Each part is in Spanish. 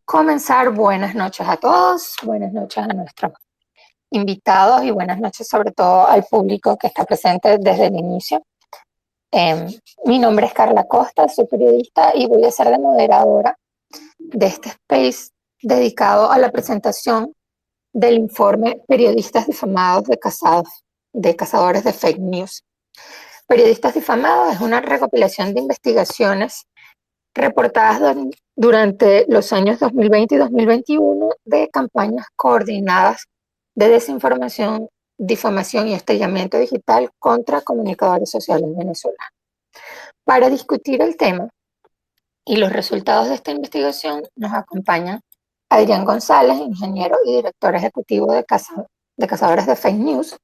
comenzar. Buenas noches a todos, buenas noches a nuestros invitados y buenas noches sobre todo al público que está presente desde el inicio. Mi nombre es Carla Costa, soy periodista y voy a ser la moderadora de este space dedicado a la presentación del informe Periodistas difamados de cazadores de fake news. Periodistas difamados es una recopilación de investigaciones reportadas durante los años 2020 y 2021 de campañas coordinadas de desinformación, difamación y estallamiento digital contra comunicadores sociales venezolanos. Para discutir el tema y los resultados de esta investigación nos acompaña Adrián González, ingeniero y director ejecutivo de Cazadores de Fake News,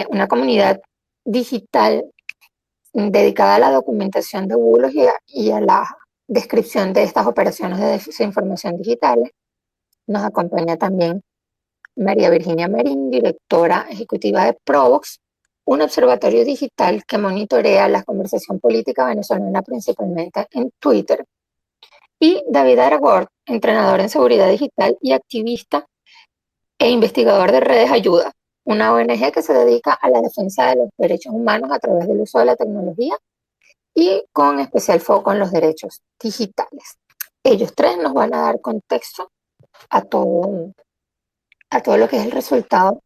una comunidad digital dedicada a la documentación de bulos y a la descripción de estas operaciones de desinformación digitales. Nos acompaña también María Virginia Marín, directora ejecutiva de Provox, un observatorio digital que monitorea la conversación política venezolana principalmente en Twitter. Y David Aragord, entrenador en seguridad digital y activista e investigador de Redes Ayuda, una ONG que se dedica a la defensa de los derechos humanos a través del uso de la tecnología y con especial foco en los derechos digitales. Ellos tres nos van a dar contexto a todo lo que es el resultado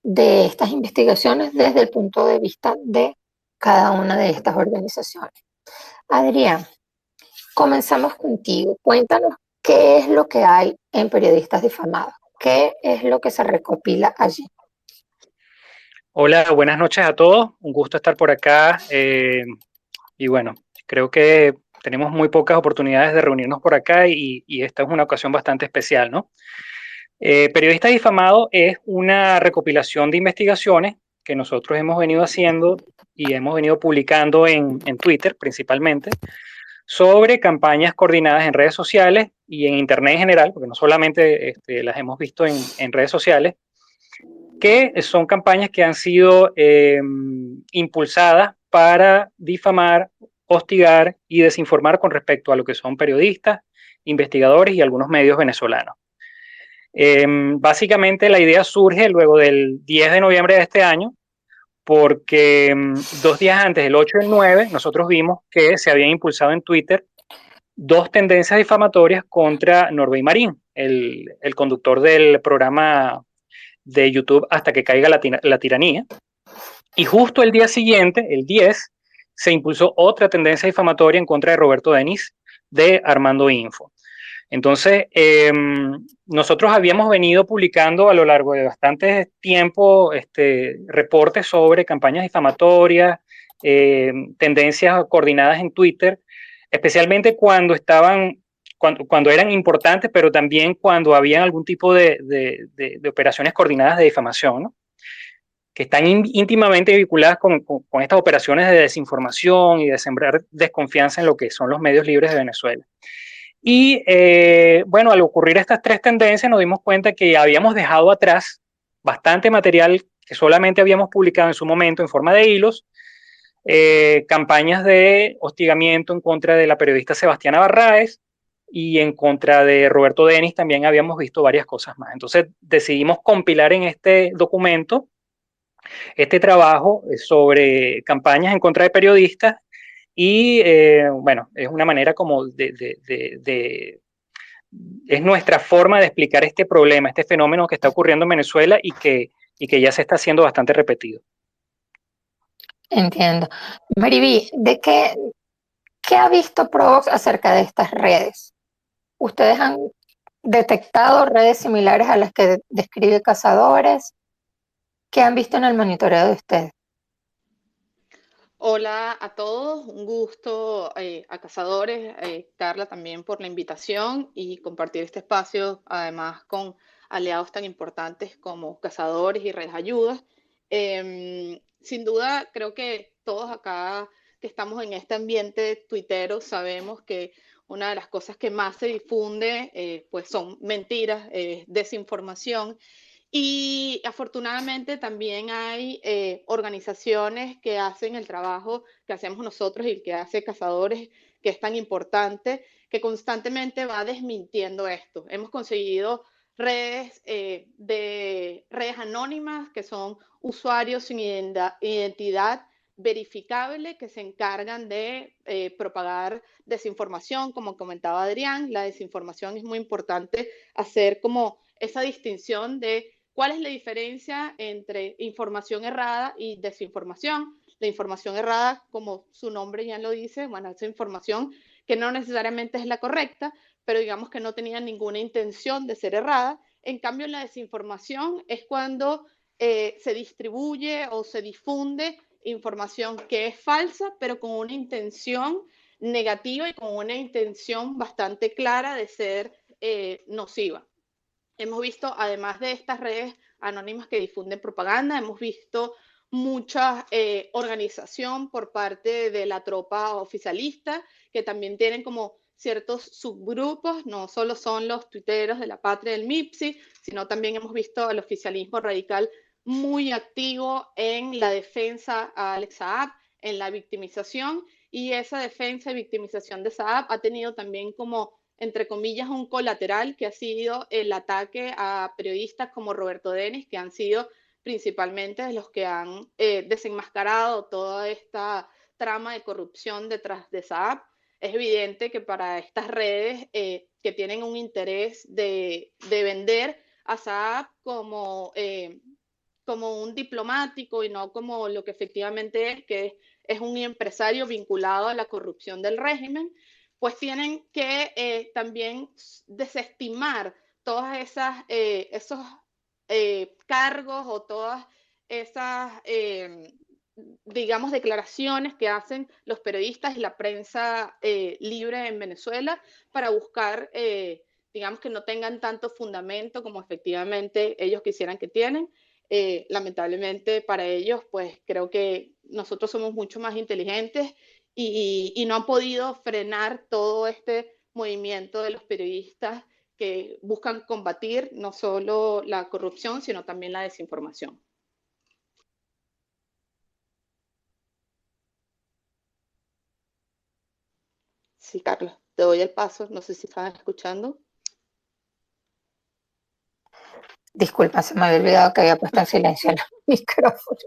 de estas investigaciones desde el punto de vista de cada una de estas organizaciones. Adrián, comenzamos contigo. Cuéntanos qué es lo que hay en Periodistas Difamados, qué es lo que se recopila allí. Hola, buenas noches a todos. Un gusto estar por acá. Y bueno, creo que tenemos muy pocas oportunidades de reunirnos por acá y esta es una ocasión bastante especial, ¿no? Periodista Difamado es una recopilación de investigaciones que nosotros hemos venido haciendo y hemos venido publicando en Twitter principalmente sobre campañas coordinadas en redes sociales y en Internet en general, porque no solamente las hemos visto en redes sociales, que son campañas que han sido impulsadas para difamar, hostigar y desinformar con respecto a lo que son periodistas, investigadores y algunos medios venezolanos. Básicamente la idea surge luego del 10 de noviembre de este año, porque 2 días antes, el 8 y el 9, nosotros vimos que se habían impulsado en Twitter dos tendencias difamatorias contra Norbey Marín, el conductor del programa de YouTube Hasta que caiga la tiranía. Y justo el día siguiente, el 10, se impulsó otra tendencia difamatoria en contra de Roberto Denis de Armando Info. Entonces, nosotros habíamos venido publicando a lo largo de bastante tiempo reportes sobre campañas difamatorias, tendencias coordinadas en Twitter, especialmente cuando eran importantes, pero también cuando había algún tipo de operaciones coordinadas de difamación, ¿no? Que están íntimamente vinculadas con estas operaciones de desinformación y de sembrar desconfianza en lo que son los medios libres de Venezuela. Y bueno, al ocurrir estas tres tendencias nos dimos cuenta que habíamos dejado atrás bastante material que solamente habíamos publicado en su momento en forma de hilos, campañas de hostigamiento en contra de la periodista Sebastiana Barraez y en contra de Roberto Denis también habíamos visto varias cosas más. Entonces decidimos compilar en este documento este trabajo sobre campañas en contra de periodistas y bueno, es una manera como es nuestra forma de explicar este problema, este fenómeno que está ocurriendo en Venezuela y que ya se está haciendo bastante repetido. Entiendo. Mariví, ¿qué ha visto Provox acerca de estas redes? ¿Ustedes han detectado redes similares a las que describe Cazadores? ¿Qué han visto en el monitoreo de ustedes? Hola a todos, un gusto a Cazadores, Carla también por la invitación y compartir este espacio además con aliados tan importantes como Cazadores y Redes Ayudas. Sin duda, creo que todos acá que estamos en este ambiente tuitero sabemos que una de las cosas que más se difunde pues son mentiras, desinformación y afortunadamente también hay organizaciones que hacen el trabajo que hacemos nosotros y que hace Cazadores, que es tan importante, que constantemente va desmintiendo esto. Hemos conseguido redes redes anónimas, que son usuarios sin identidad verificable, que se encargan de propagar desinformación. Como comentaba Adrián, la desinformación es muy importante hacer como esa distinción de cuál es la diferencia entre información errada y desinformación. La información errada, como su nombre ya lo dice, bueno, es información que no necesariamente es la correcta, pero digamos que no tenía ninguna intención de ser errada. En cambio, la desinformación es cuando se distribuye o se difunde información que es falsa, pero con una intención negativa y con una intención bastante clara de ser nociva. Hemos visto, además de estas redes anónimas que difunden propaganda, hemos visto mucha organización por parte de la tropa oficialista, que también tienen como ciertos subgrupos, no solo son los tuiteros de la patria del MIPSI, sino también hemos visto al oficialismo radical muy activo en la defensa a Alex Saab, en la victimización, y esa defensa y victimización de Saab ha tenido también como, entre comillas, un colateral, que ha sido el ataque a periodistas como Roberto Denis, que han sido principalmente los que han desenmascarado toda esta trama de corrupción detrás de Saab. Es evidente que para estas redes que tienen un interés de vender a Saab como un diplomático y no como lo que efectivamente es, que es un empresario vinculado a la corrupción del régimen, pues tienen que también desestimar todas esos cargos o todas esas, digamos, declaraciones que hacen los periodistas y la prensa libre en Venezuela para buscar, digamos, que no tengan tanto fundamento como efectivamente ellos quisieran que tienen. Lamentablemente para ellos, pues creo que nosotros somos mucho más inteligentes y no han podido frenar todo este movimiento de los periodistas que buscan combatir no solo la corrupción, sino también la desinformación. Sí, Carlos, te doy el paso. No sé si estaban escuchando. Disculpa, se me había olvidado que había puesto en silencio el micrófono.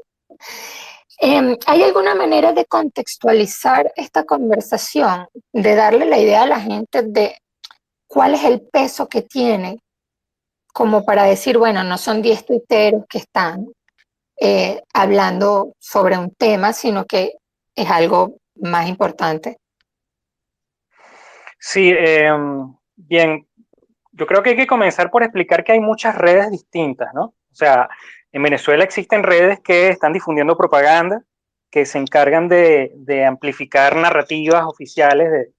¿Hay alguna manera de contextualizar esta conversación, de darle la idea a la gente de cuál es el peso que tiene, como para decir, bueno, no son 10 tuiteros que están hablando sobre un tema, sino que es algo más importante? Sí, bien, yo creo que hay que comenzar por explicar que hay muchas redes distintas, ¿no? O sea, en Venezuela existen redes que están difundiendo propaganda, que se encargan de amplificar narrativas oficiales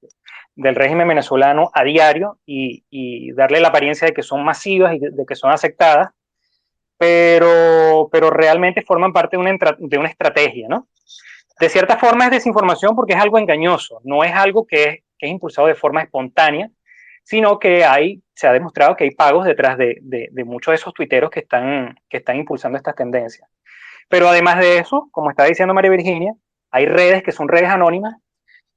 del régimen venezolano a diario y darle la apariencia de que son masivas y de que son aceptadas, pero realmente forman parte de una estrategia, ¿no? De cierta forma es desinformación porque es algo engañoso, no es algo que es impulsado de forma espontánea, sino que se ha demostrado que hay pagos detrás de muchos de esos tuiteros que están impulsando estas tendencias. Pero además de eso, como está diciendo María Virginia, hay redes que son redes anónimas,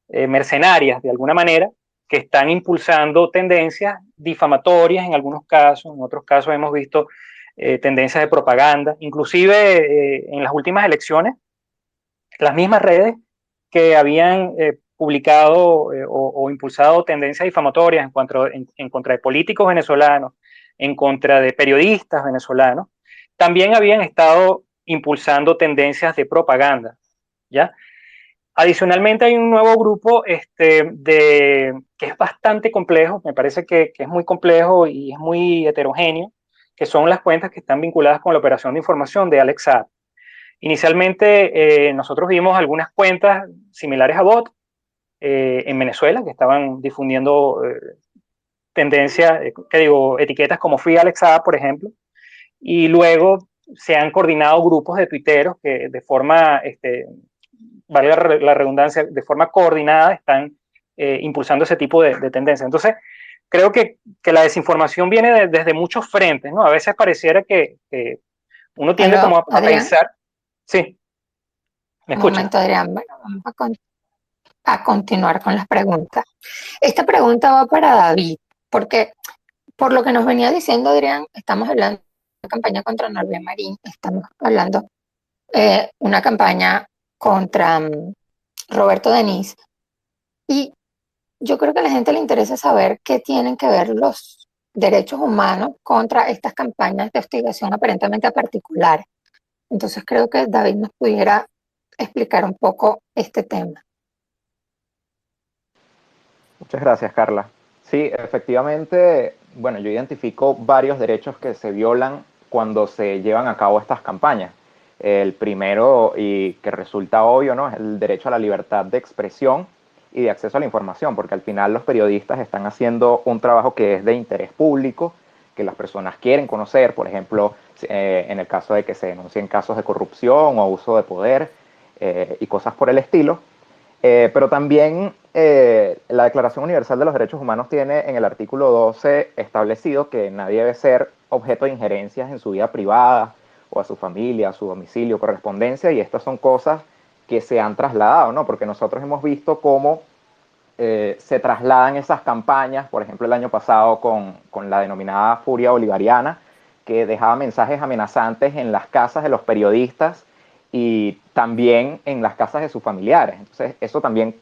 mercenarias de alguna manera, que están impulsando tendencias difamatorias en algunos casos, en otros casos hemos visto tendencias de propaganda, inclusive en las últimas elecciones, las mismas redes que habían publicado o impulsado tendencias difamatorias en contra de políticos venezolanos, en contra de periodistas venezolanos, también habían estado impulsando tendencias de propaganda, ¿ya? Adicionalmente hay un nuevo grupo que es bastante complejo, me parece que es muy complejo y es muy heterogéneo, que son las cuentas que están vinculadas con la operación de información de Alex Saab. Inicialmente nosotros vimos algunas cuentas similares a bot en Venezuela que estaban difundiendo tendencias, etiquetas como Free Alex Saab, por ejemplo, y luego se han coordinado grupos de tuiteros que de forma, vale la redundancia, de forma coordinada están impulsando ese tipo de tendencias. Entonces, creo que la desinformación viene desde muchos frentes, ¿no? A veces pareciera que uno tiende como a Adrián, pensar, sí, ¿me un escucha? momento, Adrián. Bueno, vamos a a continuar con las preguntas. Esta pregunta va para David, porque por lo que nos venía diciendo Adrián, estamos hablando de una campaña contra Norbert Marín, estamos hablando una campaña contra Roberto Denis, y yo creo que a la gente le interesa saber qué tienen que ver los derechos humanos contra estas campañas de hostigación aparentemente a particulares. Entonces creo que David nos pudiera explicar un poco este tema. Muchas gracias, Carla. Sí, efectivamente, bueno, yo identifico varios derechos que se violan cuando se llevan a cabo estas campañas. El primero, y que resulta obvio, ¿no?, es el derecho a la libertad de expresión y de acceso a la información, porque al final los periodistas están haciendo un trabajo que es de interés público, que las personas quieren conocer, por ejemplo, en el caso de que se denuncien casos de corrupción o abuso de poder y cosas por el estilo. Pero también la Declaración Universal de los Derechos Humanos tiene en el artículo 12 establecido que nadie debe ser objeto de injerencias en su vida privada o a su familia, a su domicilio, correspondencia, y estas son cosas que se han trasladado, ¿no? Porque nosotros hemos visto cómo se trasladan esas campañas, por ejemplo el año pasado con la denominada Furia Bolivariana, que dejaba mensajes amenazantes en las casas de los periodistas y también en las casas de sus familiares. Entonces, eso también,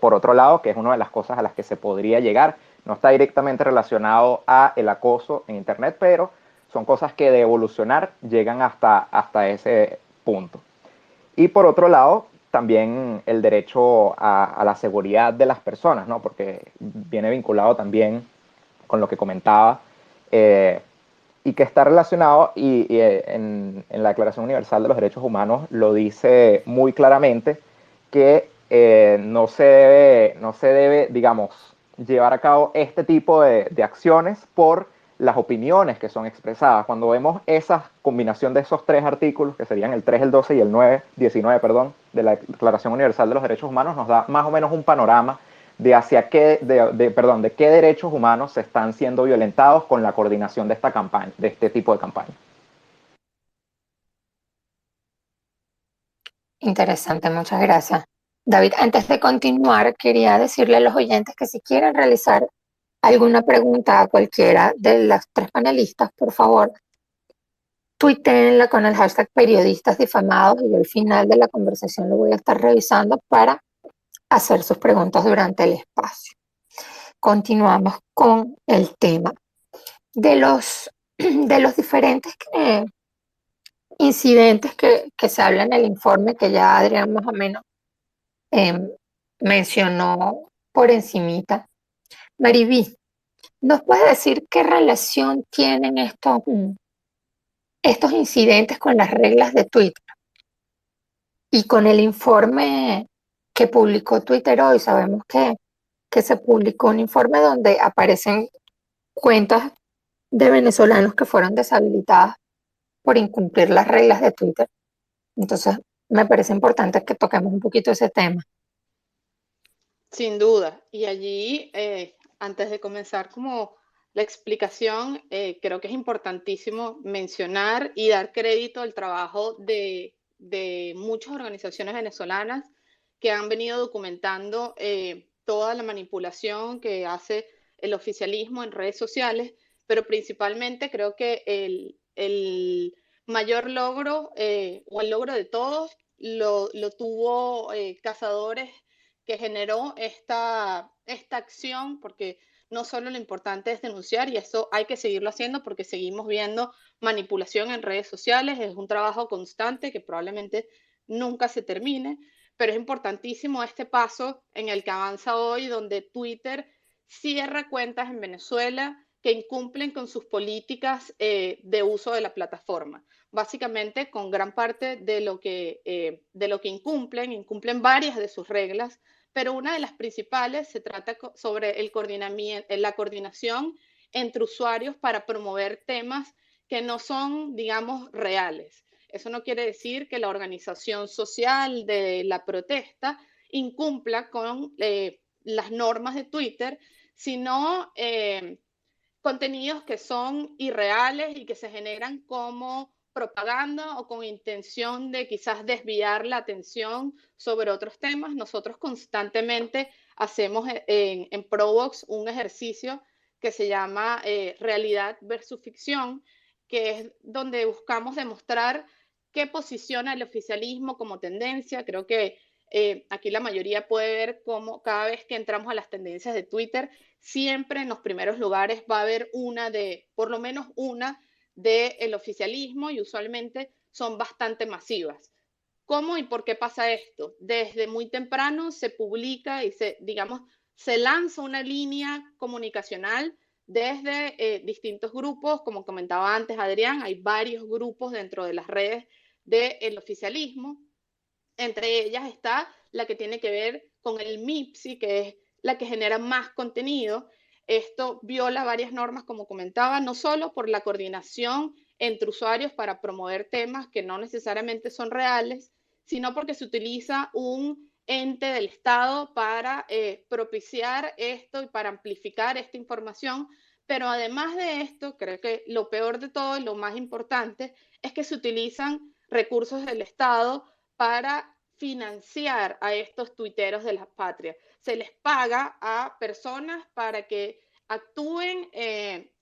por otro lado, que es una de las cosas a las que se podría llegar, no está directamente relacionado a el acoso en Internet, pero son cosas que de evolucionar llegan hasta ese punto. Y por otro lado, también el derecho a la seguridad de las personas, ¿no? Porque viene vinculado también con lo que comentaba, y que está relacionado, en la Declaración Universal de los Derechos Humanos lo dice muy claramente, que no se debe, digamos, llevar a cabo este tipo de acciones por las opiniones que son expresadas. Cuando vemos esa combinación de esos tres artículos, que serían el 3, el 12 y el 19, perdón, de la Declaración Universal de los Derechos Humanos, nos da más o menos un panorama de qué derechos humanos se están siendo violentados con la coordinación de esta campaña, de este tipo de campaña. Interesante, muchas gracias. David, antes de continuar, quería decirle a los oyentes que si quieren realizar alguna pregunta a cualquiera de las tres panelistas, por favor, tuiteenla con el hashtag periodistas difamados y yo al final de la conversación lo voy a estar revisando para hacer sus preguntas durante el espacio. Continuamos con el tema de los diferentes incidentes que se habla en el informe, que ya Adrián más o menos mencionó por encimita. Mariví, ¿nos puede decir qué relación tienen estos incidentes con las reglas de Twitter? Y con el informe que publicó Twitter hoy, sabemos que se publicó un informe donde aparecen cuentas de venezolanos que fueron deshabilitadas por incumplir las reglas de Twitter. Entonces, me parece importante que toquemos un poquito ese tema. Sin duda. Y allí, antes de comenzar como la explicación, creo que es importantísimo mencionar y dar crédito al trabajo de muchas organizaciones venezolanas que han venido documentando toda la manipulación que hace el oficialismo en redes sociales, pero principalmente creo que el mayor logro o el logro de todos lo tuvo Cazadores, que generó esta acción, porque no solo lo importante es denunciar, y eso hay que seguirlo haciendo porque seguimos viendo manipulación en redes sociales, es un trabajo constante que probablemente nunca se termine, pero es importantísimo este paso en el que avanza hoy, donde Twitter cierra cuentas en Venezuela que incumplen con sus políticas de uso de la plataforma. Básicamente, con gran parte de lo que incumplen varias de sus reglas, pero una de las principales se trata sobre la coordinación entre usuarios para promover temas que no son, digamos, reales. Eso no quiere decir que la organización social de la protesta incumpla con las normas de Twitter, sino contenidos que son irreales y que se generan como propaganda o con intención de quizás desviar la atención sobre otros temas. Nosotros constantemente hacemos en Provox un ejercicio que se llama realidad versus ficción, que es donde buscamos demostrar qué posiciona el oficialismo como tendencia. Creo que aquí la mayoría puede ver cómo cada vez que entramos a las tendencias de Twitter, siempre en los primeros lugares va a haber por lo menos una del oficialismo, y usualmente son bastante masivas. ¿Cómo y por qué pasa esto? Desde muy temprano se publica y se lanza una línea comunicacional desde distintos grupos. Como comentaba antes Adrián, hay varios grupos dentro de las redes del oficialismo. Entre ellas está la que tiene que ver con el MIPSI, que es la que genera más contenido. Esto viola varias normas, como comentaba, no solo por la coordinación entre usuarios para promover temas que no necesariamente son reales, sino porque se utiliza un ente del Estado para propiciar esto y para amplificar esta información. Pero además de esto, creo que lo peor de todo y lo más importante es que se utilizan recursos del Estado para financiar a estos tuiteros de la patria. Se les paga a personas para que actúen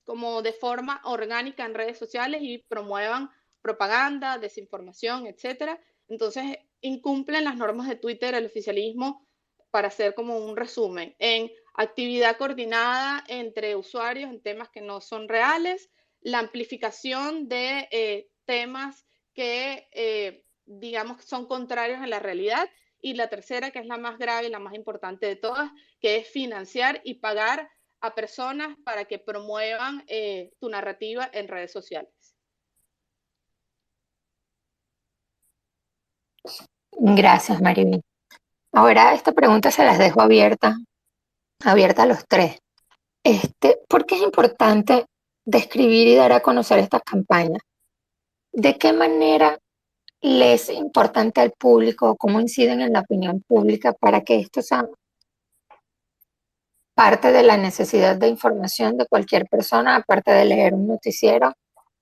como de forma orgánica en redes sociales y promuevan propaganda, desinformación, etcétera. Entonces, incumplen las normas de Twitter el oficialismo, para hacer como un resumen, en actividad coordinada entre usuarios en temas que no son reales, la amplificación de temas que digamos, son contrarios a la realidad, y la tercera, que es la más grave y la más importante de todas, que es financiar y pagar a personas para que promuevan tu narrativa en redes sociales. Gracias, Maribel. Ahora esta pregunta se las dejo abierta a los tres. ¿Por qué es importante describir y dar a conocer estas campañas? ¿De qué manera le es importante al público? ¿Cómo inciden en la opinión pública para que esto sea parte de la necesidad de información de cualquier persona, aparte de leer un noticiero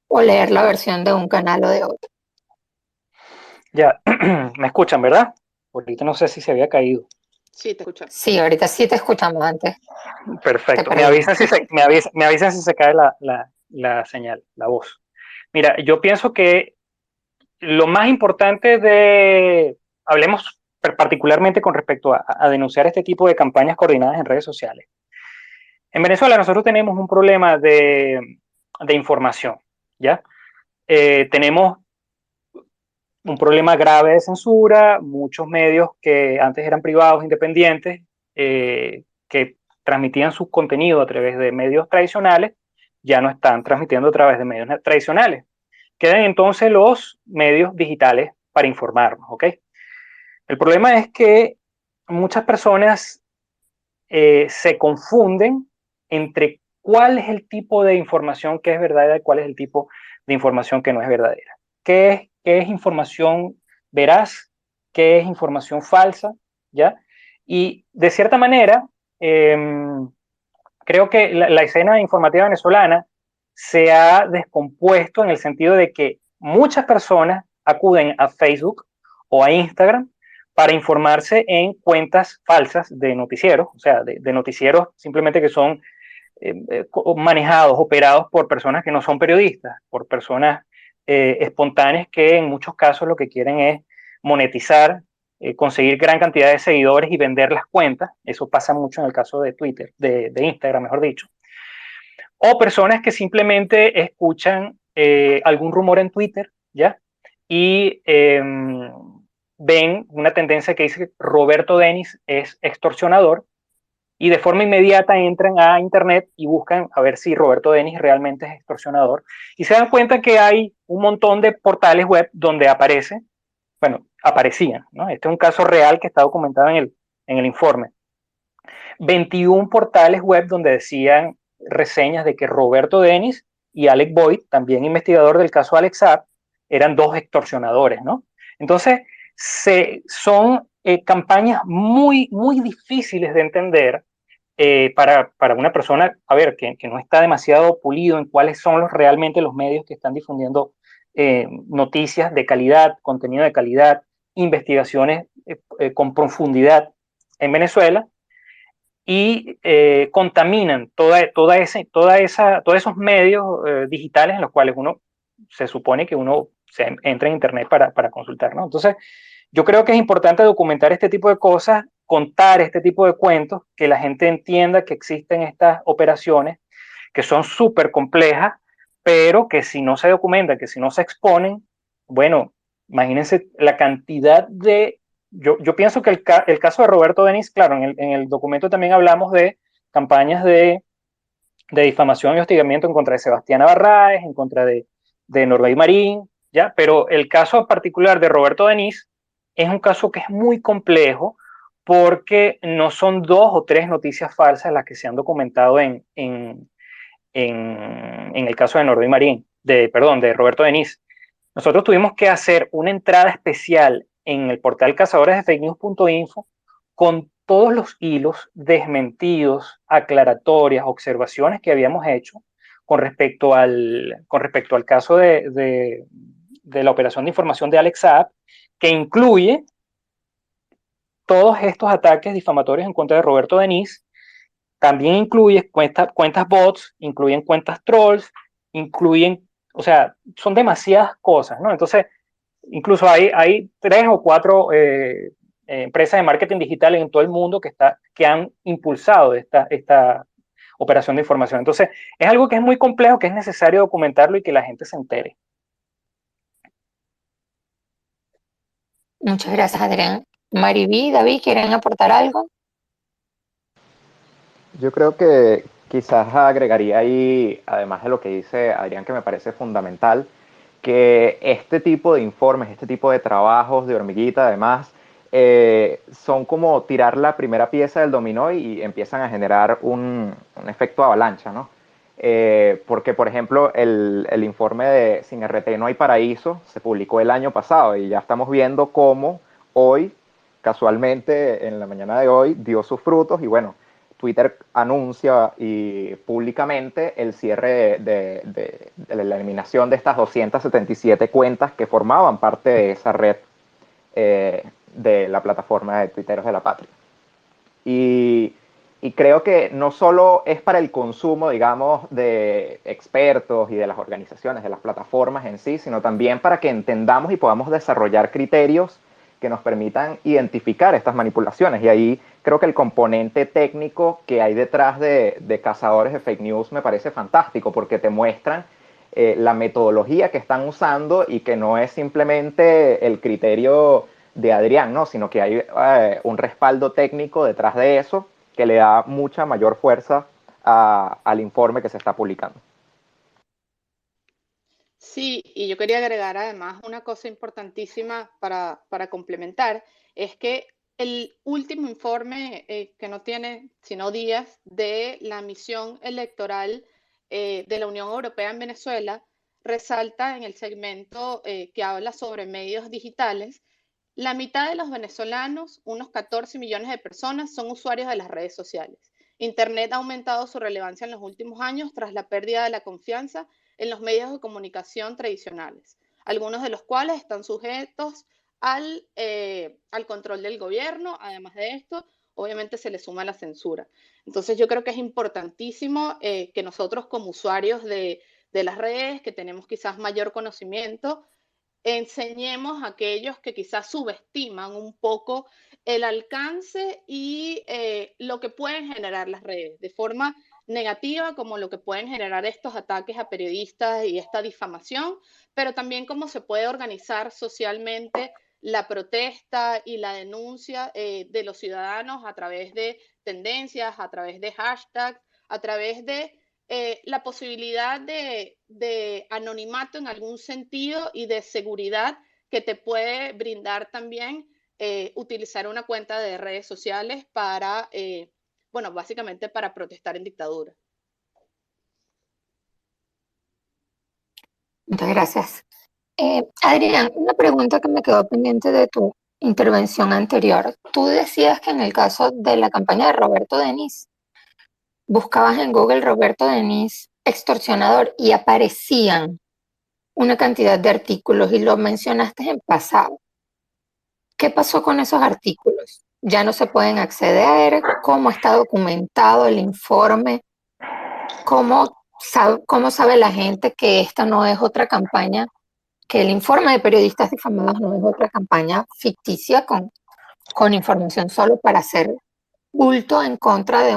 o leer la versión de un canal o de otro? Ya, me escuchan, ¿verdad? Ahorita no sé si se había caído. Sí, te escucho. Sí, ahorita sí te escuchamos antes. Perfecto. Me avisan si se cae la señal, la voz. Mira, yo pienso que lo más importante hablemos particularmente con respecto a denunciar este tipo de campañas coordinadas en redes sociales. En Venezuela nosotros tenemos un problema de información, ¿ya? Tenemos un problema grave de censura, muchos medios que antes eran privados, independientes, que transmitían su contenido a través de medios tradicionales, ya no están transmitiendo a través de medios tradicionales. Quedan entonces los medios digitales para informarnos, ¿ok? El problema es que muchas personas se confunden entre cuál es el tipo de información que es verdadera y cuál es el tipo de información que no es verdadera. ¿Qué es información veraz? ¿Qué es información falsa? ¿Ya? Y de cierta manera, creo que la escena informativa venezolana se ha descompuesto en el sentido de que muchas personas acuden a Facebook o a Instagram para informarse en cuentas falsas de noticieros, o sea, de noticieros simplemente que son manejados, operados por personas que no son periodistas, por personas espontáneas que en muchos casos lo que quieren es monetizar, conseguir gran cantidad de seguidores y vender las cuentas. Eso pasa mucho en el caso de Twitter, de Instagram, mejor dicho. O personas que simplemente escuchan algún rumor en Twitter, ¿ya? Y ven una tendencia que dice que Roberto Denis es extorsionador, y de forma inmediata entran a internet y buscan a ver si Roberto Denis realmente es extorsionador, y se dan cuenta que hay un montón de portales web donde aparecían, ¿no? Este es un caso real que está documentado en el informe. 21 portales web donde decían reseñas de que Roberto Denis y Alec Boyd, también investigador del caso Alex Saab, eran dos extorsionadores, ¿no? Entonces, son campañas muy, muy difíciles de entender para una persona, a ver, que no está demasiado pulido en cuáles son realmente los medios que están difundiendo noticias de calidad, contenido de calidad, investigaciones con profundidad en Venezuela y contaminan todos esos medios digitales en los cuales uno se supone que uno se entra en internet para consultar, ¿no? Entonces, yo creo que es importante documentar este tipo de cosas, contar este tipo de cuentos, que la gente entienda que existen estas operaciones que son súper complejas, pero que si no se documentan, que si no se exponen, bueno, imagínense la cantidad de... Yo pienso que el caso de Roberto Denis, claro, en el documento también hablamos de campañas de difamación y hostigamiento en contra de Sebastián Barraes, en contra de Norbey Marín, ¿ya? Pero el caso particular de Roberto Denis es un caso que es muy complejo porque no son 2 o 3 noticias falsas las que se han documentado en el caso de Norbey Marín, perdón, de Roberto Denis. Nosotros tuvimos que hacer una entrada especial en el portal cazadoresdefake-news.info con todos los hilos desmentidos, aclaratorias, observaciones que habíamos hecho con respecto al caso de la operación de información de Alex Saab, que incluye todos estos ataques difamatorios en contra de Roberto Denis. También incluye cuentas bots, incluyen cuentas trolls, incluyen, o sea, son demasiadas cosas, ¿no? Entonces, incluso hay 3 o 4 empresas de marketing digital en todo el mundo que han impulsado esta operación de información. Entonces, es algo que es muy complejo, que es necesario documentarlo y que la gente se entere. Muchas gracias, Adrián. Mariví, David, ¿quieren aportar algo? Yo creo que quizás agregaría ahí, además de lo que dice Adrián, que me parece fundamental, que este tipo de informes, este tipo de trabajos de hormiguita, además, son como tirar la primera pieza del dominó y empiezan a generar un efecto avalancha, ¿no? Porque, por ejemplo, el informe de Sin RT no hay paraíso se publicó el año pasado y ya estamos viendo cómo hoy, casualmente, en la mañana de hoy, dio sus frutos y bueno, Twitter anuncia y públicamente el cierre de la eliminación de estas 277 cuentas que formaban parte de esa red de la plataforma de Tuiteros de la Patria. Y, y creo que no solo es para el consumo, digamos, de expertos y de las organizaciones, de las plataformas en sí, sino también para que entendamos y podamos desarrollar criterios que nos permitan identificar estas manipulaciones. Y ahí creo que el componente técnico que hay detrás de cazadores de fake news me parece fantástico, porque te muestran la metodología que están usando y que no es simplemente el criterio de Adrián, ¿no? Sino que hay un respaldo técnico detrás de eso que le da mucha mayor fuerza al informe que se está publicando. Sí, y yo quería agregar además una cosa importantísima para complementar, es que el último informe, que no tiene sino días, de la misión electoral de la Unión Europea en Venezuela, resalta en el segmento que habla sobre medios digitales, la mitad de los venezolanos, unos 14 millones de personas, son usuarios de las redes sociales. Internet ha aumentado su relevancia en los últimos años tras la pérdida de la confianza en los medios de comunicación tradicionales, algunos de los cuales están sujetos al control del gobierno. Además de esto, obviamente se le suma la censura. Entonces yo creo que es importantísimo que nosotros como usuarios de las redes, que tenemos quizás mayor conocimiento, enseñemos a aquellos que quizás subestiman un poco el alcance y lo que pueden generar las redes, de forma negativa, como lo que pueden generar estos ataques a periodistas y esta difamación, pero también cómo se puede organizar socialmente la protesta y la denuncia de los ciudadanos a través de tendencias, a través de hashtags, a través de la posibilidad de anonimato en algún sentido y de seguridad que te puede brindar también utilizar una cuenta de redes sociales para, bueno, básicamente para protestar en dictadura. Muchas gracias. Adrián, una pregunta que me quedó pendiente de tu intervención anterior. Tú decías que en el caso de la campaña de Roberto Denis, buscabas en Google Roberto Denis extorsionador y aparecían una cantidad de artículos y lo mencionaste en pasado. ¿Qué pasó con esos artículos? ¿Ya no se pueden acceder? ¿Cómo está documentado el informe? ¿Cómo sabe la gente que esta no es otra campaña, que el informe de periodistas difamados no es otra campaña ficticia con información solo para hacer bulto en contra de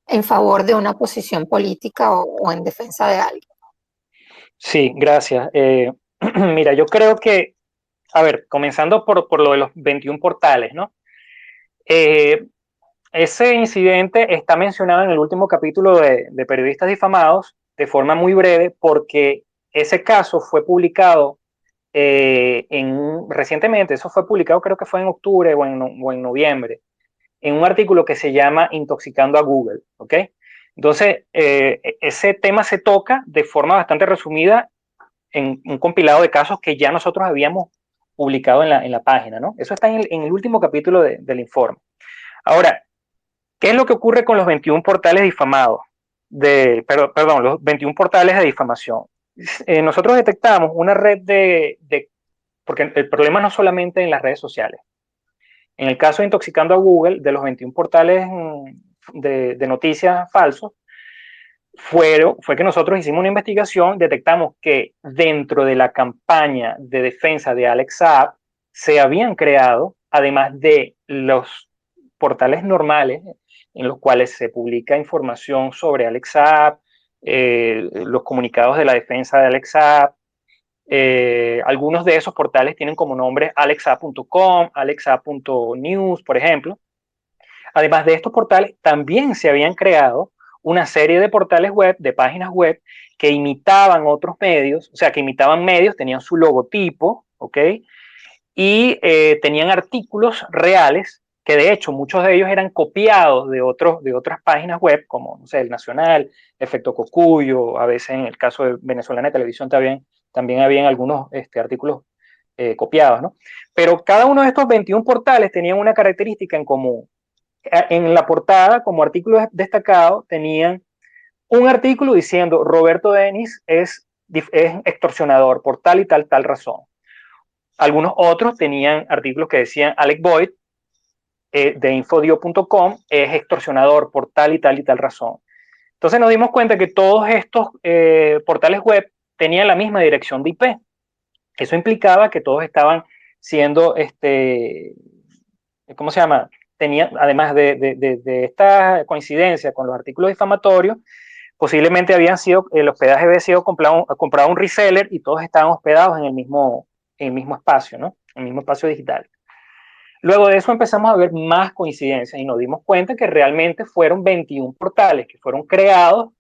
en favor de una posición política o en defensa de alguien? Sí, gracias. Mira, yo creo que, a ver, comenzando por lo de los 21 portales, ¿no? Eh, Ese incidente está mencionado en el último capítulo de Periodistas Difamados de forma muy breve porque ese caso fue publicado recientemente, eso fue publicado creo que fue en octubre o en noviembre, en un artículo que se llama Intoxicando a Google, ¿ok? Entonces, ese tema se toca de forma bastante resumida en un compilado de casos que ya nosotros habíamos publicado en la página, ¿no? Eso está en el último capítulo del informe. Ahora, ¿qué es lo que ocurre con los 21 portales difamados? Perdón, los 21 portales de difamación. Nosotros detectamos una red porque el problema no solamente en las redes sociales. En el caso de Intoxicando a Google, de los 21 portales de noticias falsos, fue que nosotros hicimos una investigación, detectamos que dentro de la campaña de defensa de Alex Saab se habían creado, además de los portales normales en los cuales se publica información sobre Alex Saab, los comunicados de la defensa de Alex Saab, algunos de esos portales tienen como nombre alexsaab.com, alexsaab.news, por ejemplo. Además de estos portales, también se habían creado una serie de portales web, de páginas web, que imitaban otros medios, o sea, que imitaban medios, tenían su logotipo, ¿ok? Y tenían artículos reales, que de hecho muchos de ellos eran copiados de otras páginas web, como, no sé, El Nacional, Efecto Cocuyo, a veces en el caso de Venezolana de Televisión también habían algunos artículos copiados, ¿no? Pero cada uno de estos 21 portales tenían una característica en común. En la portada, como artículo destacado, tenían un artículo diciendo Roberto Denis es extorsionador por tal y tal razón. Algunos otros tenían artículos que decían Alec Boyd de infodio.com es extorsionador por tal y tal razón. Entonces nos dimos cuenta que todos estos portales web tenían la misma dirección de IP. Eso implicaba que todos estaban siendo, ¿cómo se llama? Tenía, además de esta coincidencia con los artículos difamatorios, posiblemente el hospedaje había sido comprado a un reseller y todos estaban hospedados en el mismo espacio, ¿no? En el mismo espacio digital. Luego de eso empezamos a ver más coincidencias y nos dimos cuenta que realmente fueron 21 portales que fueron creados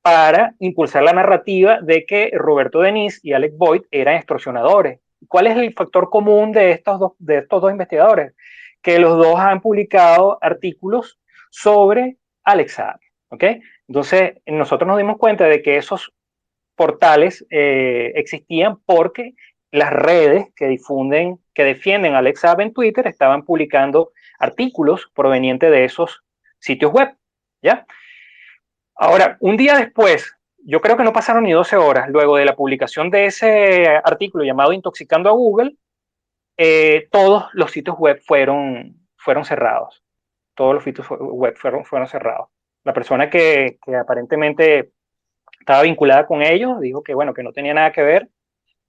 para impulsar la narrativa de que Roberto Denis y Alec Boyd eran extorsionadores. ¿Cuál es el factor común de estos dos investigadores? Que los dos han publicado artículos sobre Alex Saab, ¿ok? Entonces, nosotros nos dimos cuenta de que esos portales existían porque las redes que defienden a Alex Saab en Twitter estaban publicando artículos provenientes de esos sitios web, ¿ya? Ahora, un día después, yo creo que no pasaron ni 12 horas luego de la publicación de ese artículo llamado Intoxicando a Google, todos los sitios web fueron cerrados. Todos los sitios web fueron cerrados. La persona que aparentemente estaba vinculada con ellos dijo que, bueno, que no tenía nada que ver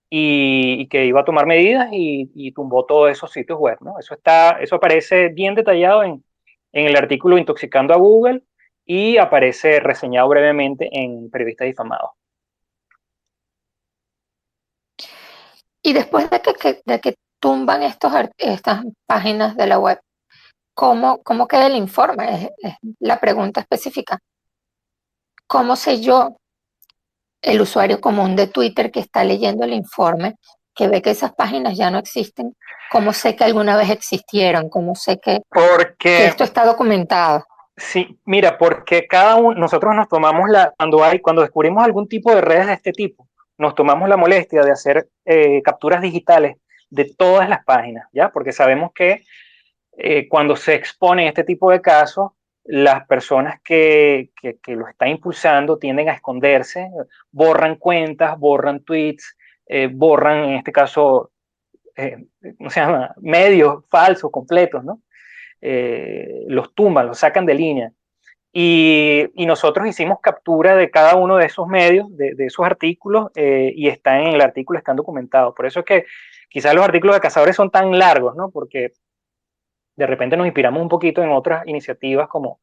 y que iba a tomar medidas y tumbó todos esos sitios web, ¿no? Eso aparece bien detallado en el artículo Intoxicando a Google y aparece reseñado brevemente en Periodistas Difamados. Y después de que tumban estas páginas de la web, ¿cómo queda el informe? Es la pregunta específica. ¿Cómo sé yo, el usuario común de Twitter que está leyendo el informe, que ve que esas páginas ya no existen? ¿Cómo sé que alguna vez existieron? ¿Cómo sé que esto está documentado? Sí, mira, porque nosotros nos tomamos cuando descubrimos algún tipo de redes de este tipo, nos tomamos la molestia de hacer capturas digitales de todas las páginas, ¿ya? Porque sabemos que cuando se expone este tipo de casos, las personas que lo están impulsando tienden a esconderse, borran cuentas, borran tweets, borran, en este caso, ¿cómo se llama? Medios falsos, completos, ¿no? Los tumban, los sacan de línea. Y nosotros hicimos captura de cada uno de esos medios, de esos artículos, y está en el artículo, están documentados. Por eso es que quizás los artículos de cazadores son tan largos, ¿no? Porque de repente nos inspiramos un poquito en otras iniciativas como,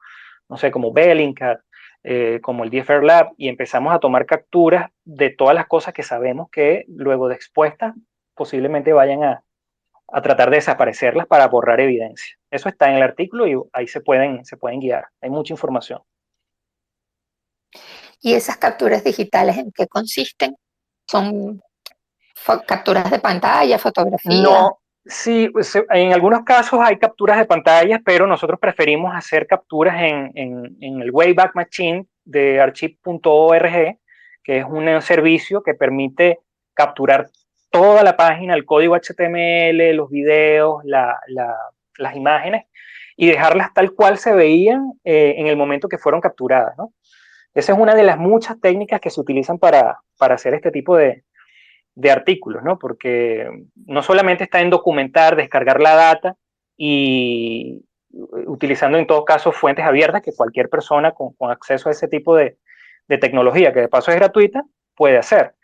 no sé, como Bellingcat, como el DFR Lab, y empezamos a tomar capturas de todas las cosas que sabemos que luego de expuestas posiblemente vayan a tratar de desaparecerlas para borrar evidencia. Eso está en el artículo y ahí se pueden guiar. Hay mucha información. ¿Y esas capturas digitales en qué consisten? ¿Son capturas de pantalla, fotografías? No, sí, pues, en algunos casos hay capturas de pantallas, pero nosotros preferimos hacer capturas en el Wayback Machine de archive.org, que es un servicio que permite capturar toda la página, el código HTML, los videos, las imágenes, y dejarlas tal cual se veían en el momento que fueron capturadas, ¿no? Esa es una de las muchas técnicas que se utilizan para hacer este tipo de artículos, ¿no? Porque no solamente está en documentar, descargar la data y utilizando en todo caso fuentes abiertas que cualquier persona con acceso a ese tipo de tecnología, que de paso es gratuita, puede hacer.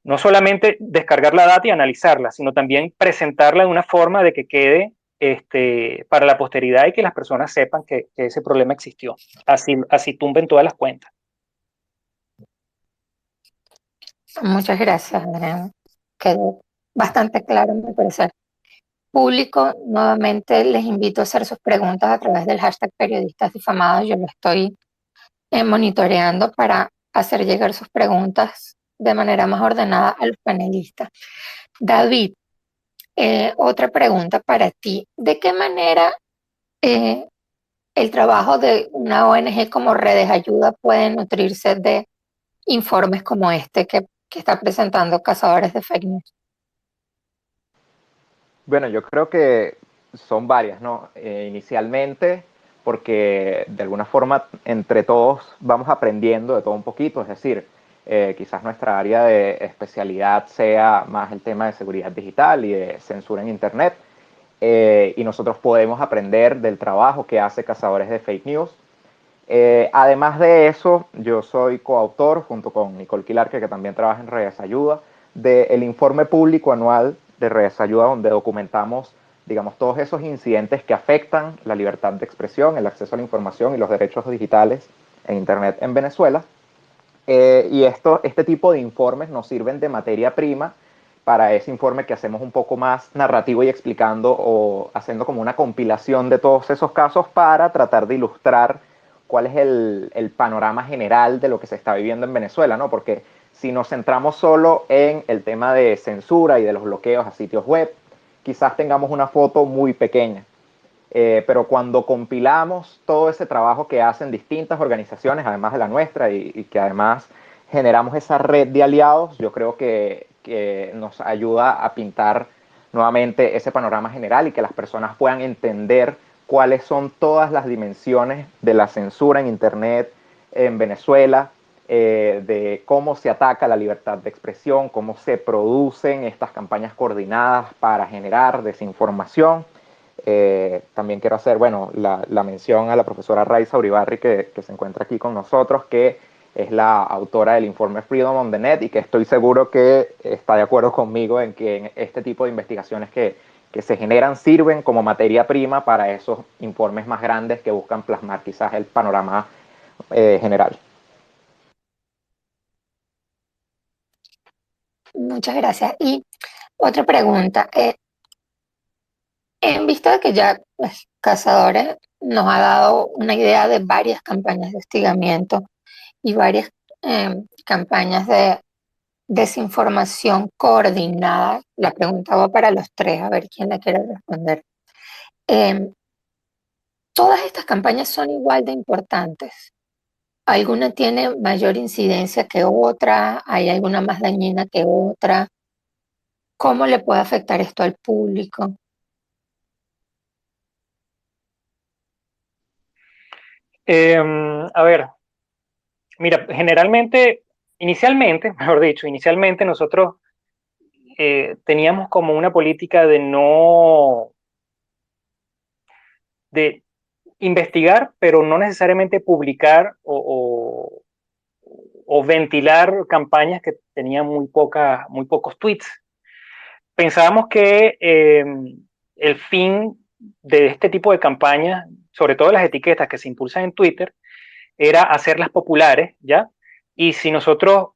No solamente descargar la data y analizarla, sino también presentarla de una forma de que quede para la posteridad y que las personas sepan que ese problema existió. Así tumben todas las cuentas. Muchas gracias, Andrea. Quedó bastante claro, me parece. Público, nuevamente les invito a hacer sus preguntas a través del hashtag periodistas difamados. Yo lo estoy monitoreando para hacer llegar sus preguntas de manera más ordenada a los panelistas. David, otra pregunta para ti. ¿De qué manera eh, el trabajo de una ONG como Redes Ayuda puede nutrirse de informes como este que está presentando Cazadores de Fake News? Bueno, yo creo que son varias, ¿no? Inicialmente, porque de alguna forma entre todos vamos aprendiendo de todo un poquito, es decir, quizás nuestra área de especialidad sea más el tema de seguridad digital y de censura en Internet, y nosotros podemos aprender del trabajo que hace Cazadores de Fake News. Además de eso, yo soy coautor, junto con Nicole Quilarque, que también trabaja en Redes Ayuda, del informe público anual de Redes Ayuda, donde documentamos, digamos, todos esos incidentes que afectan la libertad de expresión, el acceso a la información y los derechos digitales en Internet en Venezuela. Este tipo de informes nos sirven de materia prima para ese informe que hacemos un poco más narrativo y explicando o haciendo como una compilación de todos esos casos para tratar de ilustrar cuál es el panorama general de lo que se está viviendo en Venezuela, ¿no? Porque si nos centramos solo en el tema de censura y de los bloqueos a sitios web, quizás tengamos una foto muy pequeña. Pero cuando compilamos todo ese trabajo que hacen distintas organizaciones, además de la nuestra, y que además generamos esa red de aliados, yo creo que nos ayuda a pintar nuevamente ese panorama general y que las personas puedan entender cuáles son todas las dimensiones de la censura en Internet en Venezuela, de cómo se ataca la libertad de expresión, cómo se producen estas campañas coordinadas para generar desinformación. También quiero hacer, bueno, la mención a la profesora Raiza Uribarri, que se encuentra aquí con nosotros, que es la autora del informe Freedom on the Net y que estoy seguro que está de acuerdo conmigo en que este tipo de investigaciones que se generan sirven como materia prima para esos informes más grandes que buscan plasmar quizás el panorama general. Muchas gracias. Y otra pregunta. En vista de que ya Cazadores nos ha dado una idea de varias campañas de hostigamiento y varias campañas de desinformación coordinada, la pregunta va para los tres, a ver quién la quiere responder. Em, ¿Todas estas campañas son igual de importantes? ¿Alguna tiene mayor incidencia que otra? ¿Hay alguna más dañina que otra? ¿Cómo le puede afectar esto al público? A ver, mira, generalmente, inicialmente, mejor dicho, inicialmente nosotros teníamos como una política de no, de investigar, pero no necesariamente publicar o ventilar campañas que tenían muy pocos tweets. Pensábamos que el fin de este tipo de campañas, sobre todo las etiquetas que se impulsan en Twitter, era hacerlas populares, ¿ya? Y si nosotros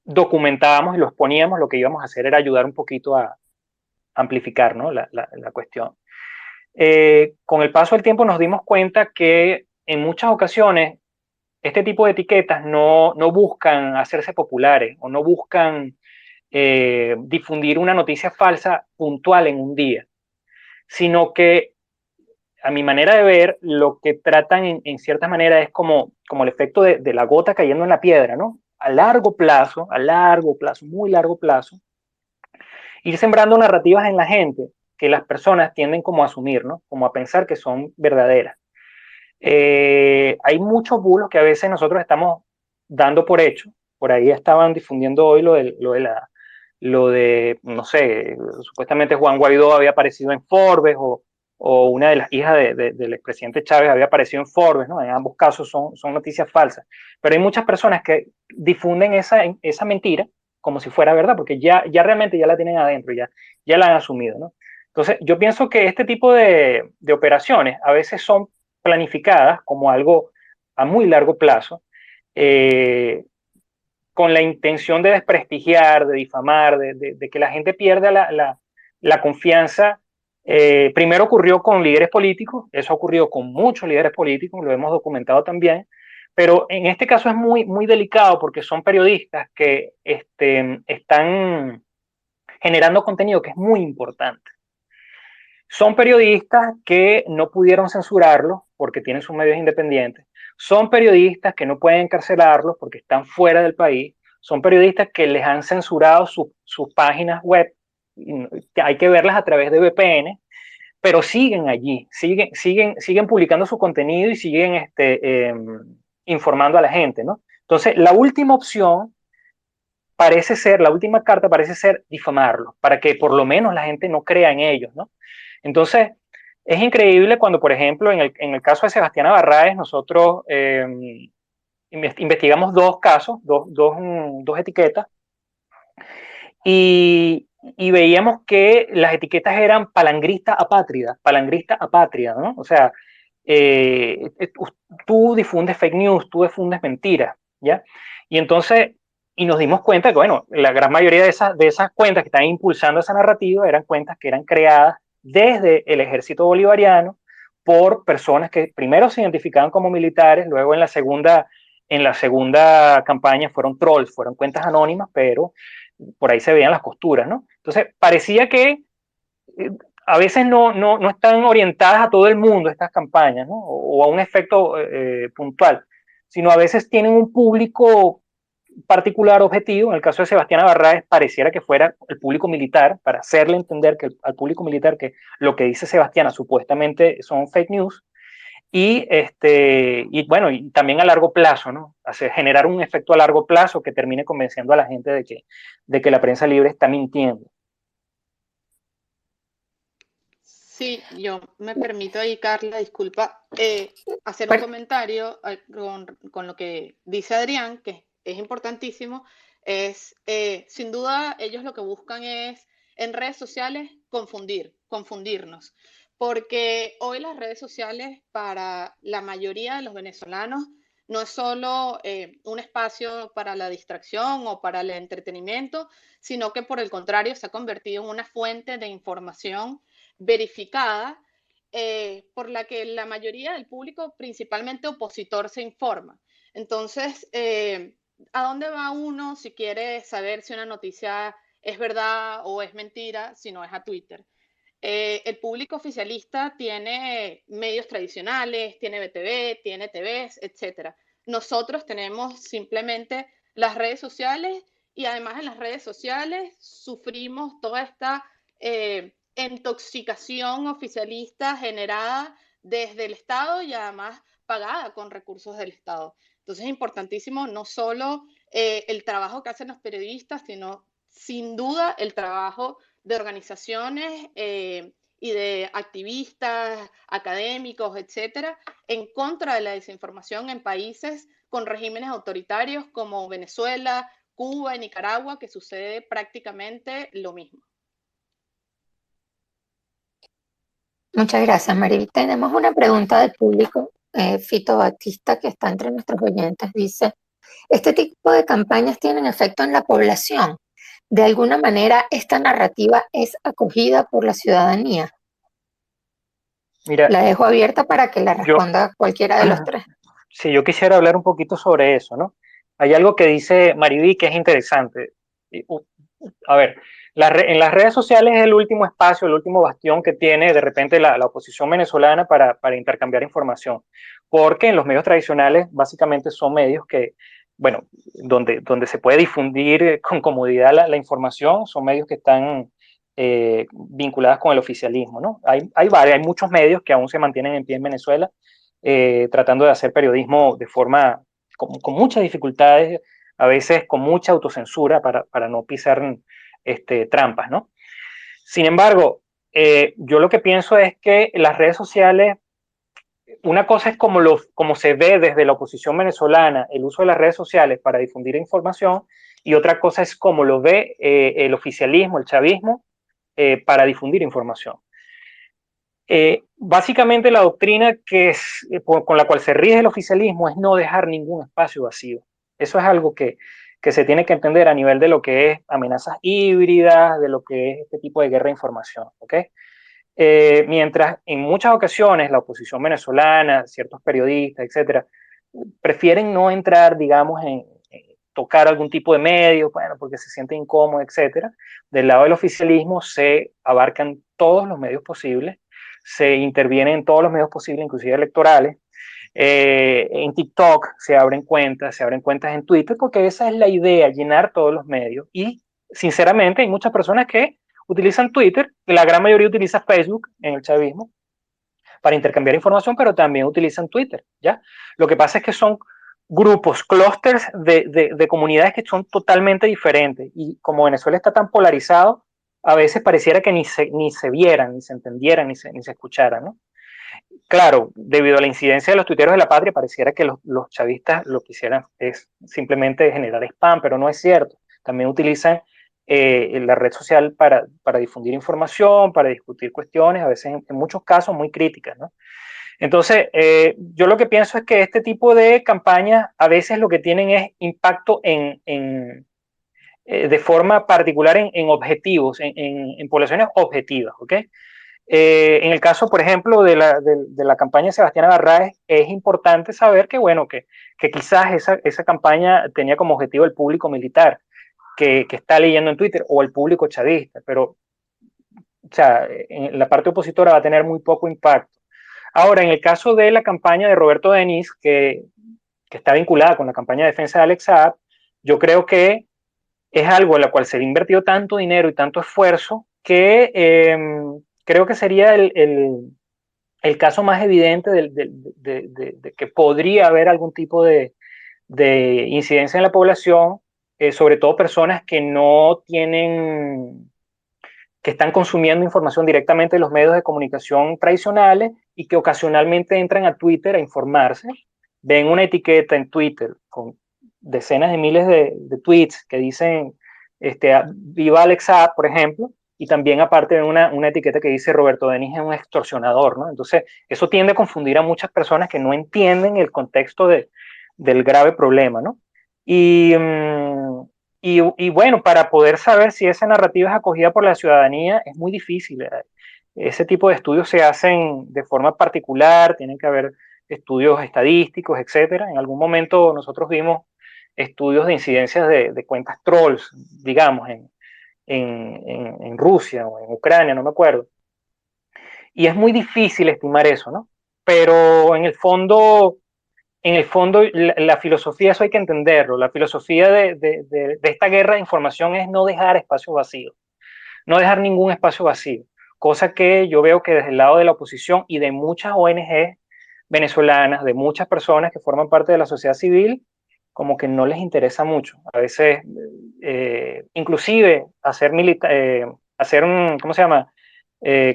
documentábamos y los poníamos, lo que íbamos a hacer era ayudar un poquito a amplificar, ¿no? la cuestión. Con el paso del tiempo nos dimos cuenta que en muchas ocasiones este tipo de etiquetas no buscan hacerse populares o no buscan difundir una noticia falsa puntual en un día, sino que a mi manera de ver, lo que tratan en cierta manera es como el efecto de la gota cayendo en la piedra, ¿no? A largo plazo, muy largo plazo, ir sembrando narrativas en la gente que las personas tienden como a asumir, ¿no? Como a pensar que son verdaderas. Hay muchos bulos que a veces nosotros estamos dando por hecho. Por ahí estaban difundiendo hoy lo de, no sé, supuestamente Juan Guaidó había aparecido en Forbes o una de las hijas del expresidente Chávez había aparecido en Forbes, ¿no? En ambos casos son noticias falsas. Pero hay muchas personas que difunden esa mentira como si fuera verdad, porque ya realmente ya la tienen adentro, ya la han asumido, ¿no? Entonces, yo pienso que este tipo de operaciones a veces son planificadas como algo a muy largo plazo, eh, con la intención de desprestigiar, de difamar, de que la gente pierda la confianza. Primero ocurrió con líderes políticos, eso ha ocurrido con muchos líderes políticos, lo hemos documentado también, pero en este caso es muy delicado porque son periodistas que están generando contenido que es muy importante. Son periodistas que no pudieron censurarlos porque tienen sus medios independientes. Son periodistas que no pueden encarcelarlos porque están fuera del país. Son periodistas que les han censurado sus páginas web. Hay que verlas a través de VPN, pero siguen allí, siguen publicando su contenido y siguen informando a la gente, ¿no? Entonces, la última opción la última carta parece ser difamarlos, para que por lo menos la gente no crea en ellos, ¿no? Entonces, es increíble cuando, por ejemplo, en el caso de Sebastián Barraez, nosotros investigamos dos casos, dos etiquetas, y veíamos que las etiquetas eran palangrista apátrida, ¿no? O sea, tú difundes fake news, tú difundes mentiras, ¿ya? Y entonces, y nos dimos cuenta que, bueno, la gran mayoría de esas cuentas que están impulsando esa narrativa eran cuentas que eran creadas desde el ejército bolivariano por personas que primero se identificaban como militares, luego en la segunda campaña fueron trolls, fueron cuentas anónimas, pero por ahí se veían las costuras, ¿no? Entonces, parecía que a veces no están orientadas a todo el mundo estas campañas, ¿no? O a un efecto puntual, sino a veces tienen un público particular objetivo. En el caso de Sebastián Barraez pareciera que fuera el público militar, para hacerle entender al público militar que lo que dice Sebastián supuestamente son fake news, y bueno, y también a largo plazo, ¿no? Generar un efecto a largo plazo que termine convenciendo a la gente de que la prensa libre está mintiendo. Sí, yo me permito ahí, Carla, disculpa, hacer un comentario con lo que dice Adrián, que es importantísimo. Sin duda, ellos lo que buscan es en redes sociales confundirnos, porque hoy las redes sociales para la mayoría de los venezolanos no es solo un espacio para la distracción o para el entretenimiento, sino que por el contrario se ha convertido en una fuente de información verificada, por la que la mayoría del público, principalmente opositor, se informa. Entonces, ¿a dónde va uno si quiere saber si una noticia es verdad o es mentira, si no es a Twitter? El público oficialista tiene medios tradicionales, tiene BTV, tiene TVs, etc. Nosotros tenemos simplemente las redes sociales, y además en las redes sociales sufrimos toda esta intoxicación oficialista generada desde el Estado y además pagada con recursos del Estado. Entonces es importantísimo no solo el trabajo que hacen los periodistas, sino sin duda el trabajo de organizaciones y de activistas, académicos, etcétera, en contra de la desinformación en países con regímenes autoritarios como Venezuela, Cuba y Nicaragua, que sucede prácticamente lo mismo. Muchas gracias, Mari. Tenemos una pregunta del público. Fito Batista, que está entre nuestros oyentes, dice, ¿este tipo de campañas tienen efecto en la población? ¿De alguna manera esta narrativa es acogida por la ciudadanía? Mira, La dejo abierta para que la yo, responda cualquiera de los tres. sí, yo quisiera hablar un poquito sobre eso, ¿no? Hay algo que dice Mariví que es interesante. A ver, en las redes sociales es el último espacio, el último bastión que tiene de repente la oposición venezolana para intercambiar información, porque en los medios tradicionales básicamente son medios que, bueno, donde se puede difundir con comodidad la información, son medios que están vinculados con el oficialismo, ¿no? Hay muchos medios que aún se mantienen en pie en Venezuela, tratando de hacer periodismo de forma con muchas dificultades, a veces con mucha autocensura para no pisar trampas, ¿no? Sin embargo, yo lo que pienso es que las redes sociales, una cosa es como se ve desde la oposición venezolana el uso de las redes sociales para difundir información, y otra cosa es como lo ve el oficialismo, el chavismo, para difundir información. Básicamente la doctrina con la cual se rige el oficialismo es no dejar ningún espacio vacío. Eso es algo que se tiene que entender a nivel de lo que es amenazas híbridas, de lo que es este tipo de guerra de información, ¿ok? Mientras en muchas ocasiones la oposición venezolana, ciertos periodistas, etcétera, prefieren no entrar, digamos, en tocar algún tipo de medio, bueno, porque se siente incómodo, etcétera. Del lado del oficialismo se abarcan todos los medios posibles, se interviene en todos los medios posibles, inclusive electorales. En TikTok se abren cuentas en Twitter, porque esa es la idea, llenar todos los medios. Y sinceramente hay muchas personas que utilizan Twitter, la gran mayoría utiliza Facebook en el chavismo para intercambiar información, pero también utilizan Twitter, ¿ya? Lo que pasa es que son grupos, clústeres de comunidades que son totalmente diferentes, y como Venezuela está tan polarizado, a veces pareciera que ni se vieran, ni se entendieran, ni se escucharan, ¿no? Claro, debido a la incidencia de los tuiteros de la patria, pareciera que los chavistas lo que hicieran es simplemente generar spam, pero no es cierto. También utilizan la red social para difundir información, para discutir cuestiones, a veces en muchos casos muy críticas, ¿no? Entonces, yo lo que pienso es que este tipo de campañas a veces lo que tienen es impacto de forma particular en objetivos, en poblaciones objetivas, ¿ok? En el caso, por ejemplo, de la campaña de Sebastián Arraez, es importante saber que, bueno, que quizás esa campaña tenía como objetivo el público militar que está leyendo en Twitter, o el público chavista, pero, o sea, en la parte opositora va a tener muy poco impacto. Ahora, en el caso de la campaña de Roberto Denis, que está vinculada con la campaña de defensa de Alex Saab, yo creo que es algo en lo cual se ha invertido tanto dinero y tanto esfuerzo que creo que sería el caso más evidente de que podría haber algún tipo de incidencia en la población, sobre todo personas que no tienen, que están consumiendo información directamente de los medios de comunicación tradicionales y que ocasionalmente entran a Twitter a informarse, ven una etiqueta en Twitter con decenas de miles de tweets que dicen viva Alex Saab, por ejemplo, y también aparte de una etiqueta que dice Roberto Denis es un extorsionador, ¿no? Entonces, eso tiende a confundir a muchas personas que no entienden el contexto del grave problema, ¿no? Y, y bueno, para poder saber si esa narrativa es acogida por la ciudadanía es muy difícil. Ese tipo de estudios se hacen de forma particular, tienen que haber estudios estadísticos, etcétera. En algún momento nosotros vimos estudios de incidencias de cuentas trolls, digamos, en Rusia o en Ucrania, no me acuerdo. Y es muy difícil estimar eso, ¿no? Pero en el fondo la filosofía, eso hay que entenderlo, la filosofía de esta guerra de información es no dejar espacio vacío, no dejar ningún espacio vacío, cosa que yo veo que desde el lado de la oposición y de muchas ONG venezolanas, de muchas personas que forman parte de la sociedad civil, como que no les interesa mucho. A veces inclusive hacer ¿cómo se llama?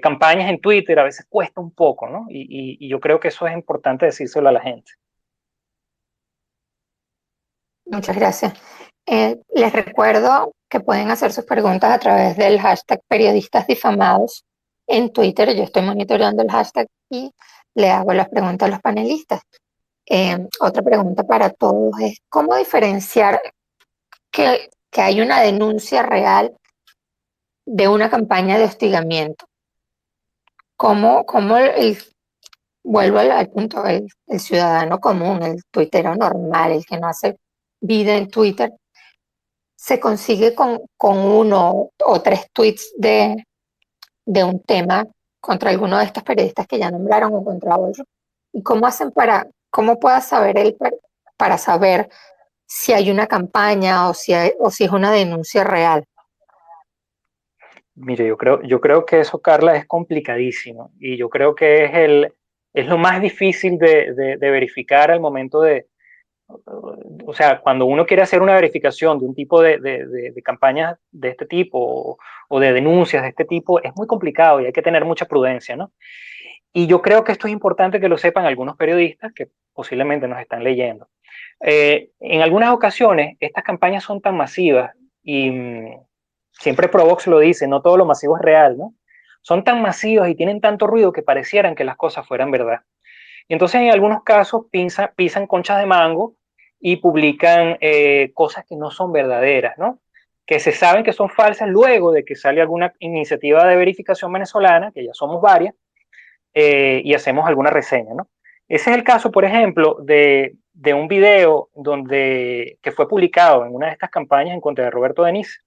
Campañas en Twitter a veces cuesta un poco, ¿no? Y yo creo que eso es importante decírselo a la gente. Muchas gracias. Les recuerdo que pueden hacer sus preguntas a través del hashtag periodistas difamados en Twitter. Yo estoy monitoreando el hashtag y le hago las preguntas a los panelistas. Otra pregunta para todos es, ¿cómo diferenciar que hay una denuncia real de una campaña de hostigamiento? ¿Cómo vuelvo al punto, el ciudadano común, el tuitero normal, el que no hace vida en Twitter, se consigue con uno o tres tweets de un tema contra alguno de estos periodistas que ya nombraron o contra otro? ¿Y cómo hacen cómo pueda saber él para saber si hay una campaña o si es una denuncia real? Mire, yo creo que eso, Carla, es complicadísimo y yo creo que es lo más difícil de verificar al momento o sea, cuando uno quiere hacer una verificación de un tipo de campañas de este tipo o de denuncias de este tipo, es muy complicado y hay que tener mucha prudencia, ¿no? Y yo creo que esto es importante que lo sepan algunos periodistas que posiblemente nos están leyendo. En algunas ocasiones, estas campañas son tan masivas y siempre Provox lo dice, no todo lo masivo es real, ¿no? Son tan masivas y tienen tanto ruido que parecieran que las cosas fueran verdad. Y entonces en algunos casos pisan conchas de mango y publican cosas que no son verdaderas, ¿no? Que se saben que son falsas luego de que sale alguna iniciativa de verificación venezolana, que ya somos varias, y hacemos alguna reseña, ¿no? Ese es el caso, por ejemplo, de un video que fue publicado en una de estas campañas en contra de Roberto Denis,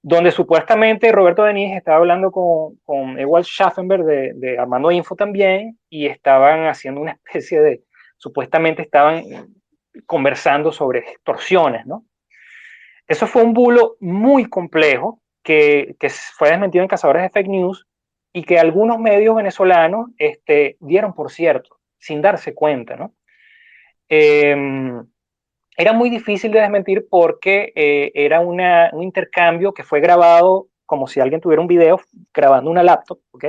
donde supuestamente Roberto Denis estaba hablando con Ewald Schaffenberg de Armando Info también, y estaban haciendo una especie supuestamente estaban conversando sobre extorsiones, ¿no? Eso fue un bulo muy complejo que fue desmentido en Cazadores de Fake News y que algunos medios venezolanos dieron por cierto, sin darse cuenta, ¿no? Era muy difícil de desmentir porque era un intercambio que fue grabado como si alguien tuviera un video grabando una laptop, ¿ok?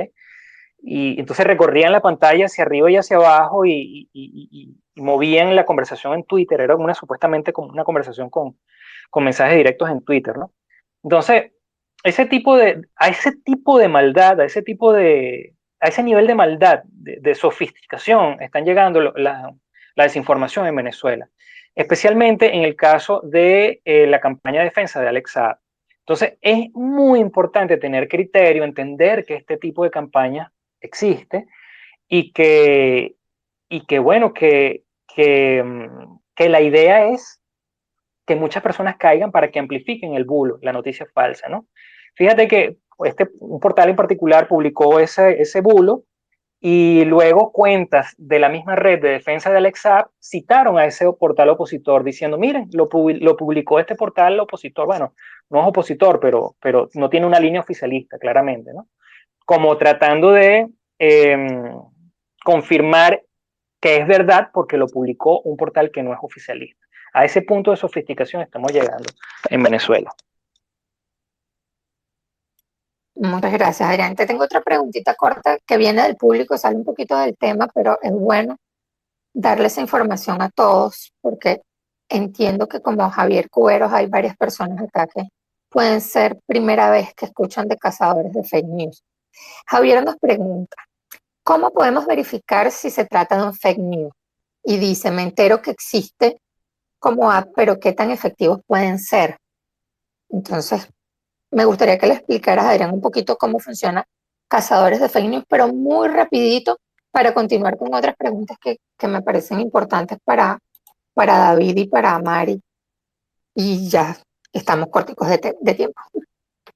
Y entonces recorrían la pantalla hacia arriba y hacia abajo y movían la conversación en Twitter. Era supuestamente como una conversación con mensajes directos en Twitter, ¿no? Entonces, a ese tipo de maldad, a ese nivel de maldad, de sofisticación, están llegando la desinformación en Venezuela, especialmente en el caso de la campaña de defensa de Alex Saab. Entonces, es muy importante tener criterio, entender que este tipo de campaña existe y bueno, que la idea es que muchas personas caigan para que amplifiquen el bulo, la noticia falsa, ¿no? Fíjate que un portal en particular publicó ese bulo y luego cuentas de la misma red de defensa de Alex Saab citaron a ese portal opositor diciendo, miren, lo publicó este portal opositor, bueno, no es opositor, pero no tiene una línea oficialista, claramente, ¿no? Como tratando de confirmar que es verdad porque lo publicó un portal que no es oficialista. A ese punto de sofisticación estamos llegando en Venezuela. Muchas gracias, Adrián. Te tengo otra preguntita corta que viene del público, sale un poquito del tema, pero es bueno darle esa información a todos porque entiendo que como Javier Cuberos hay varias personas acá que pueden ser primera vez que escuchan de Cazadores de Fake News. Javier nos pregunta, ¿cómo podemos verificar si se trata de un fake news? Y dice, me entero que existe como app, pero ¿qué tan efectivos pueden ser? Entonces, me gustaría que le explicaras, Adrián, un poquito cómo funciona Cazadores de Fake News, pero muy rapidito para continuar con otras preguntas que me parecen importantes para David y para Mari. Y ya estamos corticos de tiempo.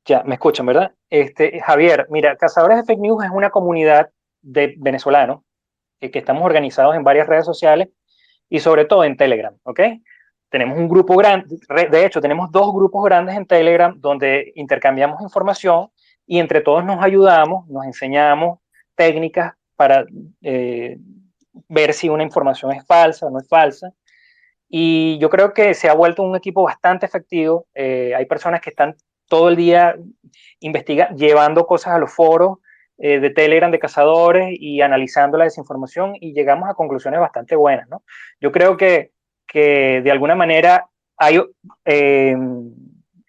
Ya, me escuchan, ¿verdad? Javier, mira, Cazadores de Fake News es una comunidad de venezolanos que estamos organizados en varias redes sociales y sobre todo en Telegram, ¿ok? Tenemos un grupo grande, de hecho tenemos dos grupos grandes en Telegram donde intercambiamos información y entre todos nos ayudamos, nos enseñamos técnicas para ver si una información es falsa o no es falsa. y yo creo que se ha vuelto un equipo bastante efectivo. Hay personas que están todo el día llevando cosas a los foros de Telegram de cazadores y analizando la desinformación y llegamos a conclusiones bastante buenas, ¿no? Yo creo que de alguna manera hay eh,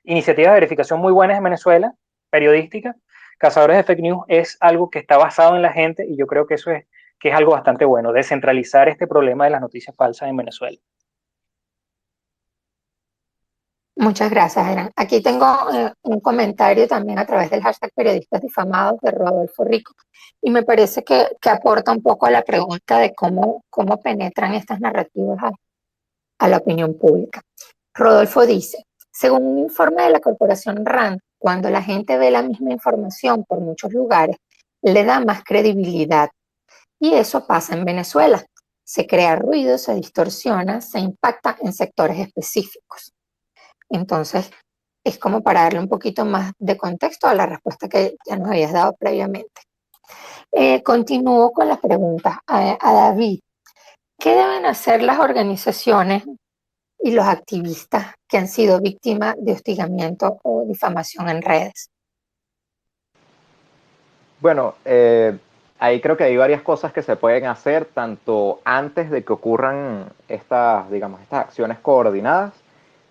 iniciativas de verificación muy buenas en Venezuela, periodísticas. Cazadores de fake news es algo que está basado en la gente y yo creo que eso es, que es algo bastante bueno, descentralizar este problema de las noticias falsas en Venezuela. Muchas gracias, Eran. Aquí tengo un comentario también a través del hashtag Periodistas Difamados de Rodolfo Rico y me parece que aporta un poco a la pregunta de cómo penetran estas narrativas a la opinión pública. Rodolfo dice, según un informe de la corporación RAND, cuando la gente ve la misma información por muchos lugares, le da más credibilidad. Y eso pasa en Venezuela. Se crea ruido, se distorsiona, se impacta en sectores específicos. Entonces, es como para darle un poquito más de contexto a la respuesta que ya nos habías dado previamente. Continúo con las preguntas a David. ¿Qué deben hacer las organizaciones y los activistas que han sido víctimas de hostigamiento o difamación en redes? Bueno, ahí creo que hay varias cosas que se pueden hacer, tanto antes de que ocurran estas, digamos, estas acciones coordinadas,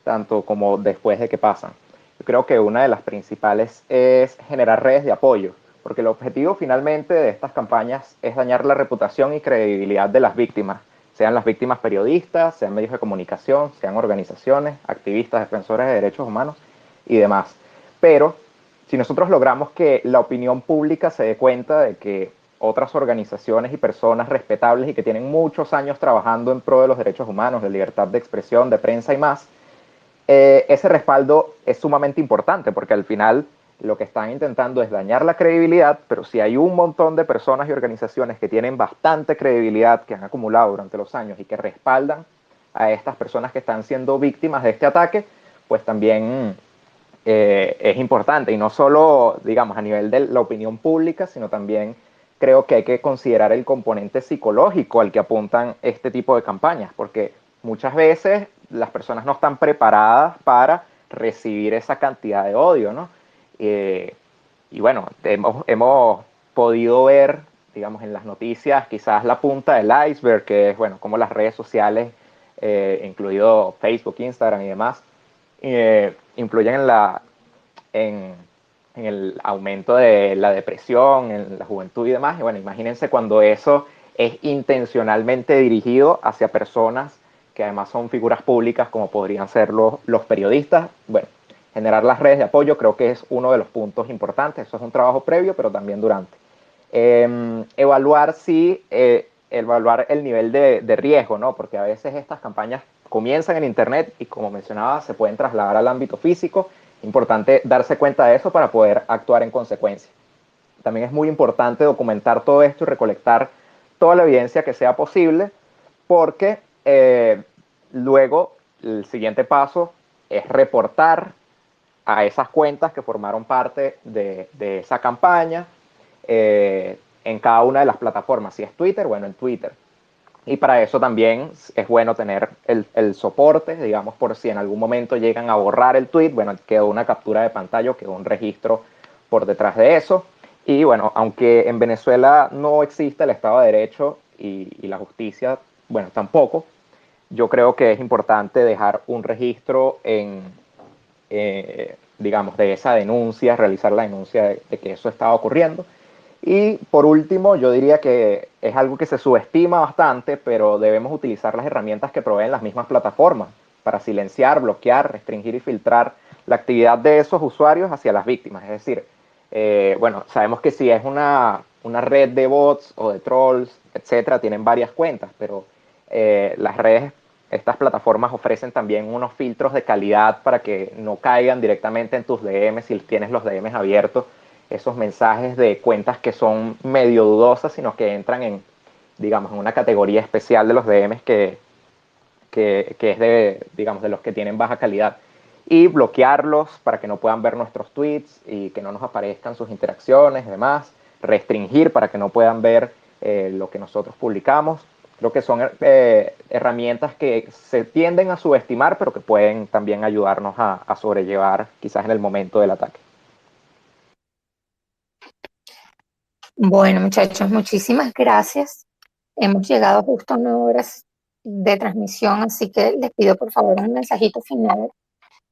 tanto como después de que pasan. Yo creo que una de las principales es generar redes de apoyo, porque el objetivo finalmente de estas campañas es dañar la reputación y credibilidad de las víctimas, sean las víctimas periodistas, sean medios de comunicación, sean organizaciones, activistas, defensores de derechos humanos y demás. Pero si nosotros logramos que la opinión pública se dé cuenta de que otras organizaciones y personas respetables y que tienen muchos años trabajando en pro de los derechos humanos, de libertad de expresión, de prensa y más, ese respaldo es sumamente importante porque al final lo que están intentando es dañar la credibilidad, pero si hay un montón de personas y organizaciones que tienen bastante credibilidad, que han acumulado durante los años y que respaldan a estas personas que están siendo víctimas de este ataque, pues también es importante. Y no solo, digamos, a nivel de la opinión pública, sino también creo que hay que considerar el componente psicológico al que apuntan este tipo de campañas, porque muchas veces las personas no están preparadas para recibir esa cantidad de odio, ¿no? Y bueno, hemos podido ver, digamos, en las noticias quizás la punta del iceberg, que es, bueno, como las redes sociales, incluido Facebook, Instagram y demás, influyen en, en el aumento de la depresión, en la juventud y demás. Y bueno, imagínense cuando eso es intencionalmente dirigido hacia personas que además son figuras públicas como podrían ser los periodistas. Bueno, generar las redes de apoyo creo que es uno de los puntos importantes. Eso es un trabajo previo, pero también durante. Evaluar evaluar el nivel de riesgo, ¿no? Porque a veces estas campañas comienzan en Internet y, como mencionaba, se pueden trasladar al ámbito físico. Importante darse cuenta de eso para poder actuar en consecuencia. También es muy importante documentar todo esto y recolectar toda la evidencia que sea posible, porque luego el siguiente paso es reportar a esas cuentas que formaron parte de esa campaña en cada una de las plataformas. Si es Twitter, bueno, en Twitter. Y para eso también es bueno tener el soporte, digamos, por si en algún momento llegan a borrar el tweet, bueno, quedó una captura de pantalla, quedó un registro por detrás de eso. Y bueno, aunque en Venezuela no existe el Estado de Derecho y la justicia, bueno, tampoco, yo creo que es importante dejar un registro digamos, de esa denuncia, realizar la denuncia de que eso estaba ocurriendo. Y por último, yo diría que es algo que se subestima bastante, pero debemos utilizar las herramientas que proveen las mismas plataformas para silenciar, bloquear, restringir y filtrar la actividad de esos usuarios hacia las víctimas. Es decir, bueno, sabemos que si es una red de bots o de trolls, etcétera, tienen varias cuentas, pero las redes, estas plataformas ofrecen también unos filtros de calidad para que no caigan directamente en tus DMs si tienes los DMs abiertos esos mensajes de cuentas que son medio dudosas, sino que entran en, digamos, en una categoría especial de los DMs que es de, digamos, de los que tienen baja calidad. Y bloquearlos para que no puedan ver nuestros tweets y que no nos aparezcan sus interacciones y demás. Restringir para que no puedan ver lo que nosotros publicamos. Creo que son herramientas que se tienden a subestimar, pero que pueden también ayudarnos a sobrellevar quizás en el momento del ataque. Bueno, muchachos, muchísimas gracias. Hemos llegado justo a 9 horas de transmisión, así que les pido por favor un mensajito final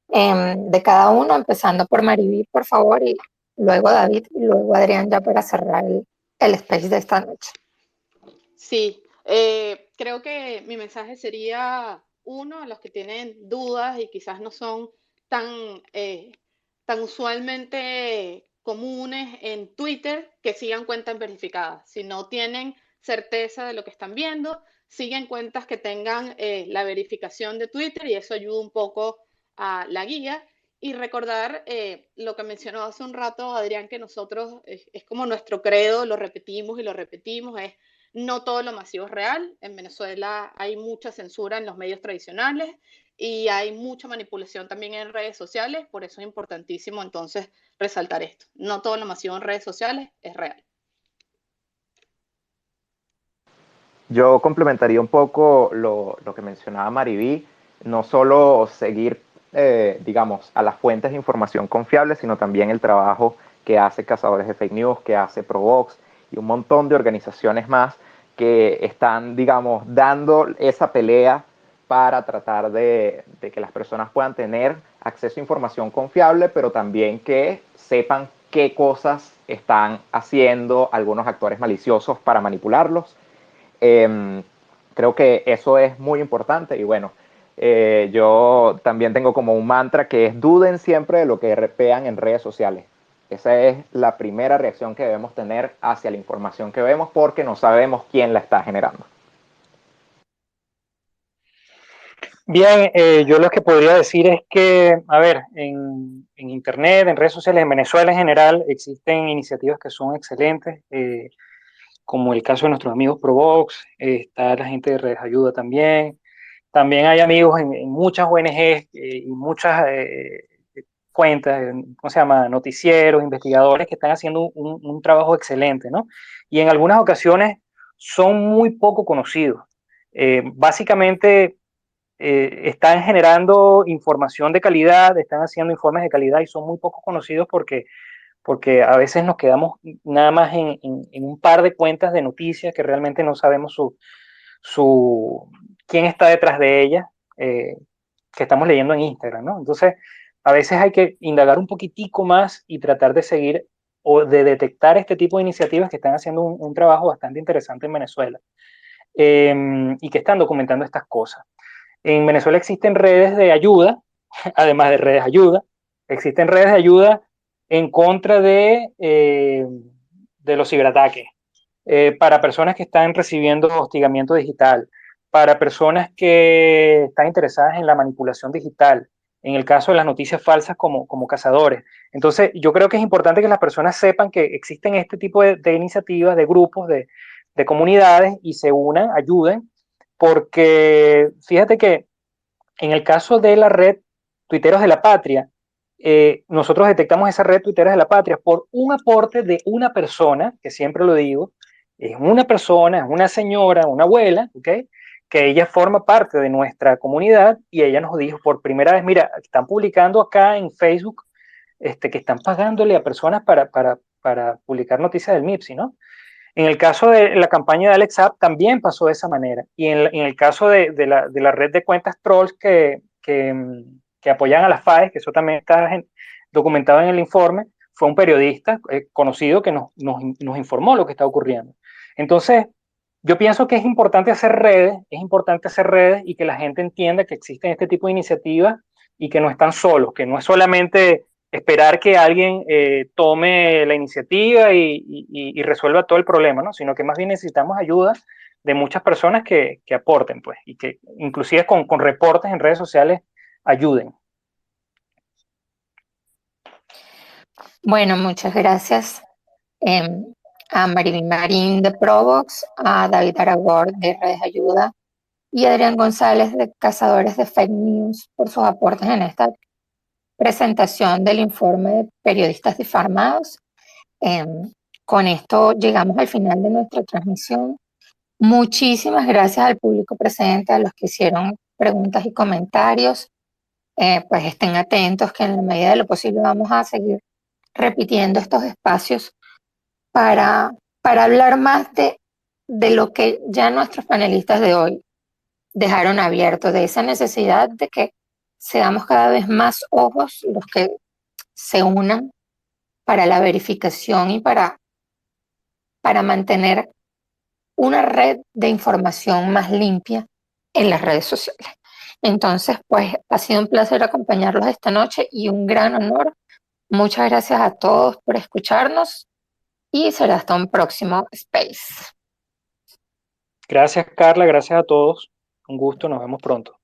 de cada uno, empezando por Mariví, por favor, y luego David, y luego Adrián, ya para cerrar el space de esta noche. Sí, creo que mi mensaje sería, uno, a los que tienen dudas y quizás no son tan, tan usualmente comunes en Twitter, que sigan cuentas verificadas. Si no tienen certeza de lo que están viendo, siguen cuentas que tengan la verificación de Twitter y eso ayuda un poco a la guía. Y recordar lo que mencionó hace un rato Adrián, que nosotros es como nuestro credo, lo repetimos y lo repetimos, es no todo lo masivo es real. En Venezuela hay mucha censura en los medios tradicionales y hay mucha manipulación también en redes sociales, por eso es importantísimo entonces resaltar esto. No todo lo masivo en redes sociales es real. Yo complementaría un poco lo que mencionaba Mariví, no solo seguir, digamos, a las fuentes de información confiables, sino también el trabajo que hace Cazadores de Fake News, que hace Provox y un montón de organizaciones más que están, digamos, dando esa pelea para tratar de que las personas puedan tener acceso a información confiable, pero también que sepan qué cosas están haciendo algunos actores maliciosos para manipularlos. Creo que eso es muy importante y bueno, yo también tengo como un mantra que es duden siempre de lo que vean en redes sociales. Esa es la primera reacción que debemos tener hacia la información que vemos porque no sabemos quién la está generando. Bien, yo lo que podría decir es que, a ver, en Internet, en redes sociales, en Venezuela en general, existen iniciativas que son excelentes, como el caso de nuestros amigos Provox, está la gente de Redes Ayuda también. También hay amigos en muchas ONGs y muchas cuentas, ¿cómo se llama? Noticieros, investigadores que están haciendo un trabajo excelente, ¿no? Y en algunas ocasiones son muy poco conocidos. Básicamente están generando información de calidad, están haciendo informes de calidad y son muy poco conocidos porque a veces nos quedamos nada más en un par de cuentas de noticias que realmente no sabemos quién está detrás de ellas, que estamos leyendo en Instagram, ¿no? Entonces, a veces hay que indagar un poquitico más y tratar de seguir o de detectar este tipo de iniciativas que están haciendo un trabajo bastante interesante en Venezuela y que están documentando estas cosas. En Venezuela existen redes de ayuda, además de redes de ayuda, existen redes de ayuda en contra de los ciberataques, para personas que están recibiendo hostigamiento digital, para personas que están interesadas en la manipulación digital, en el caso de las noticias falsas como cazadores. Entonces, yo creo que es importante que las personas sepan que existen este tipo de iniciativas, de grupos, de comunidades y se unan, ayuden, porque fíjate que en el caso de la red Tuiteros de la Patria, nosotros detectamos esa red Tuiteros de la Patria por un aporte de una persona, que siempre lo digo, es una persona, es una señora, una abuela, ¿okay? Que ella forma parte de nuestra comunidad y ella nos dijo por primera vez, mira, están publicando acá en Facebook que están pagándole a personas para publicar noticias del MIPSI, ¿no? En el caso de la campaña de Alex App también pasó de esa manera. Y en el caso de la red de cuentas trolls que apoyan a las FAES, que eso también está documentado en el informe, fue un periodista conocido que nos informó lo que está ocurriendo. Entonces, yo pienso que es importante hacer redes y que la gente entienda que existen este tipo de iniciativas y que no están solos, que no es solamente esperar que alguien tome la iniciativa y resuelva todo el problema, ¿no? Sino que más bien necesitamos ayuda de muchas personas que aporten, pues, y que inclusive con reportes en redes sociales ayuden. Bueno, muchas gracias a Mariví Marín de Provox, a David Aragor de Redes Ayuda y Adrián González de Cazadores de Fake News por sus aportes en esta presentación del informe de periodistas difamados. Con esto llegamos al final de nuestra transmisión. Muchísimas gracias al público presente, a los que hicieron preguntas y comentarios. Pues estén atentos que en la medida de lo posible vamos a seguir repitiendo estos espacios para, para hablar más de lo que ya nuestros panelistas de hoy dejaron abierto, de esa necesidad de que seamos cada vez más ojos los que se unan para la verificación y para mantener una red de información más limpia en las redes sociales. Entonces, pues ha sido un placer acompañarlos esta noche y un gran honor. Muchas gracias a todos por escucharnos y será hasta un próximo Space. Gracias, Carla, gracias a todos. Un gusto, nos vemos pronto.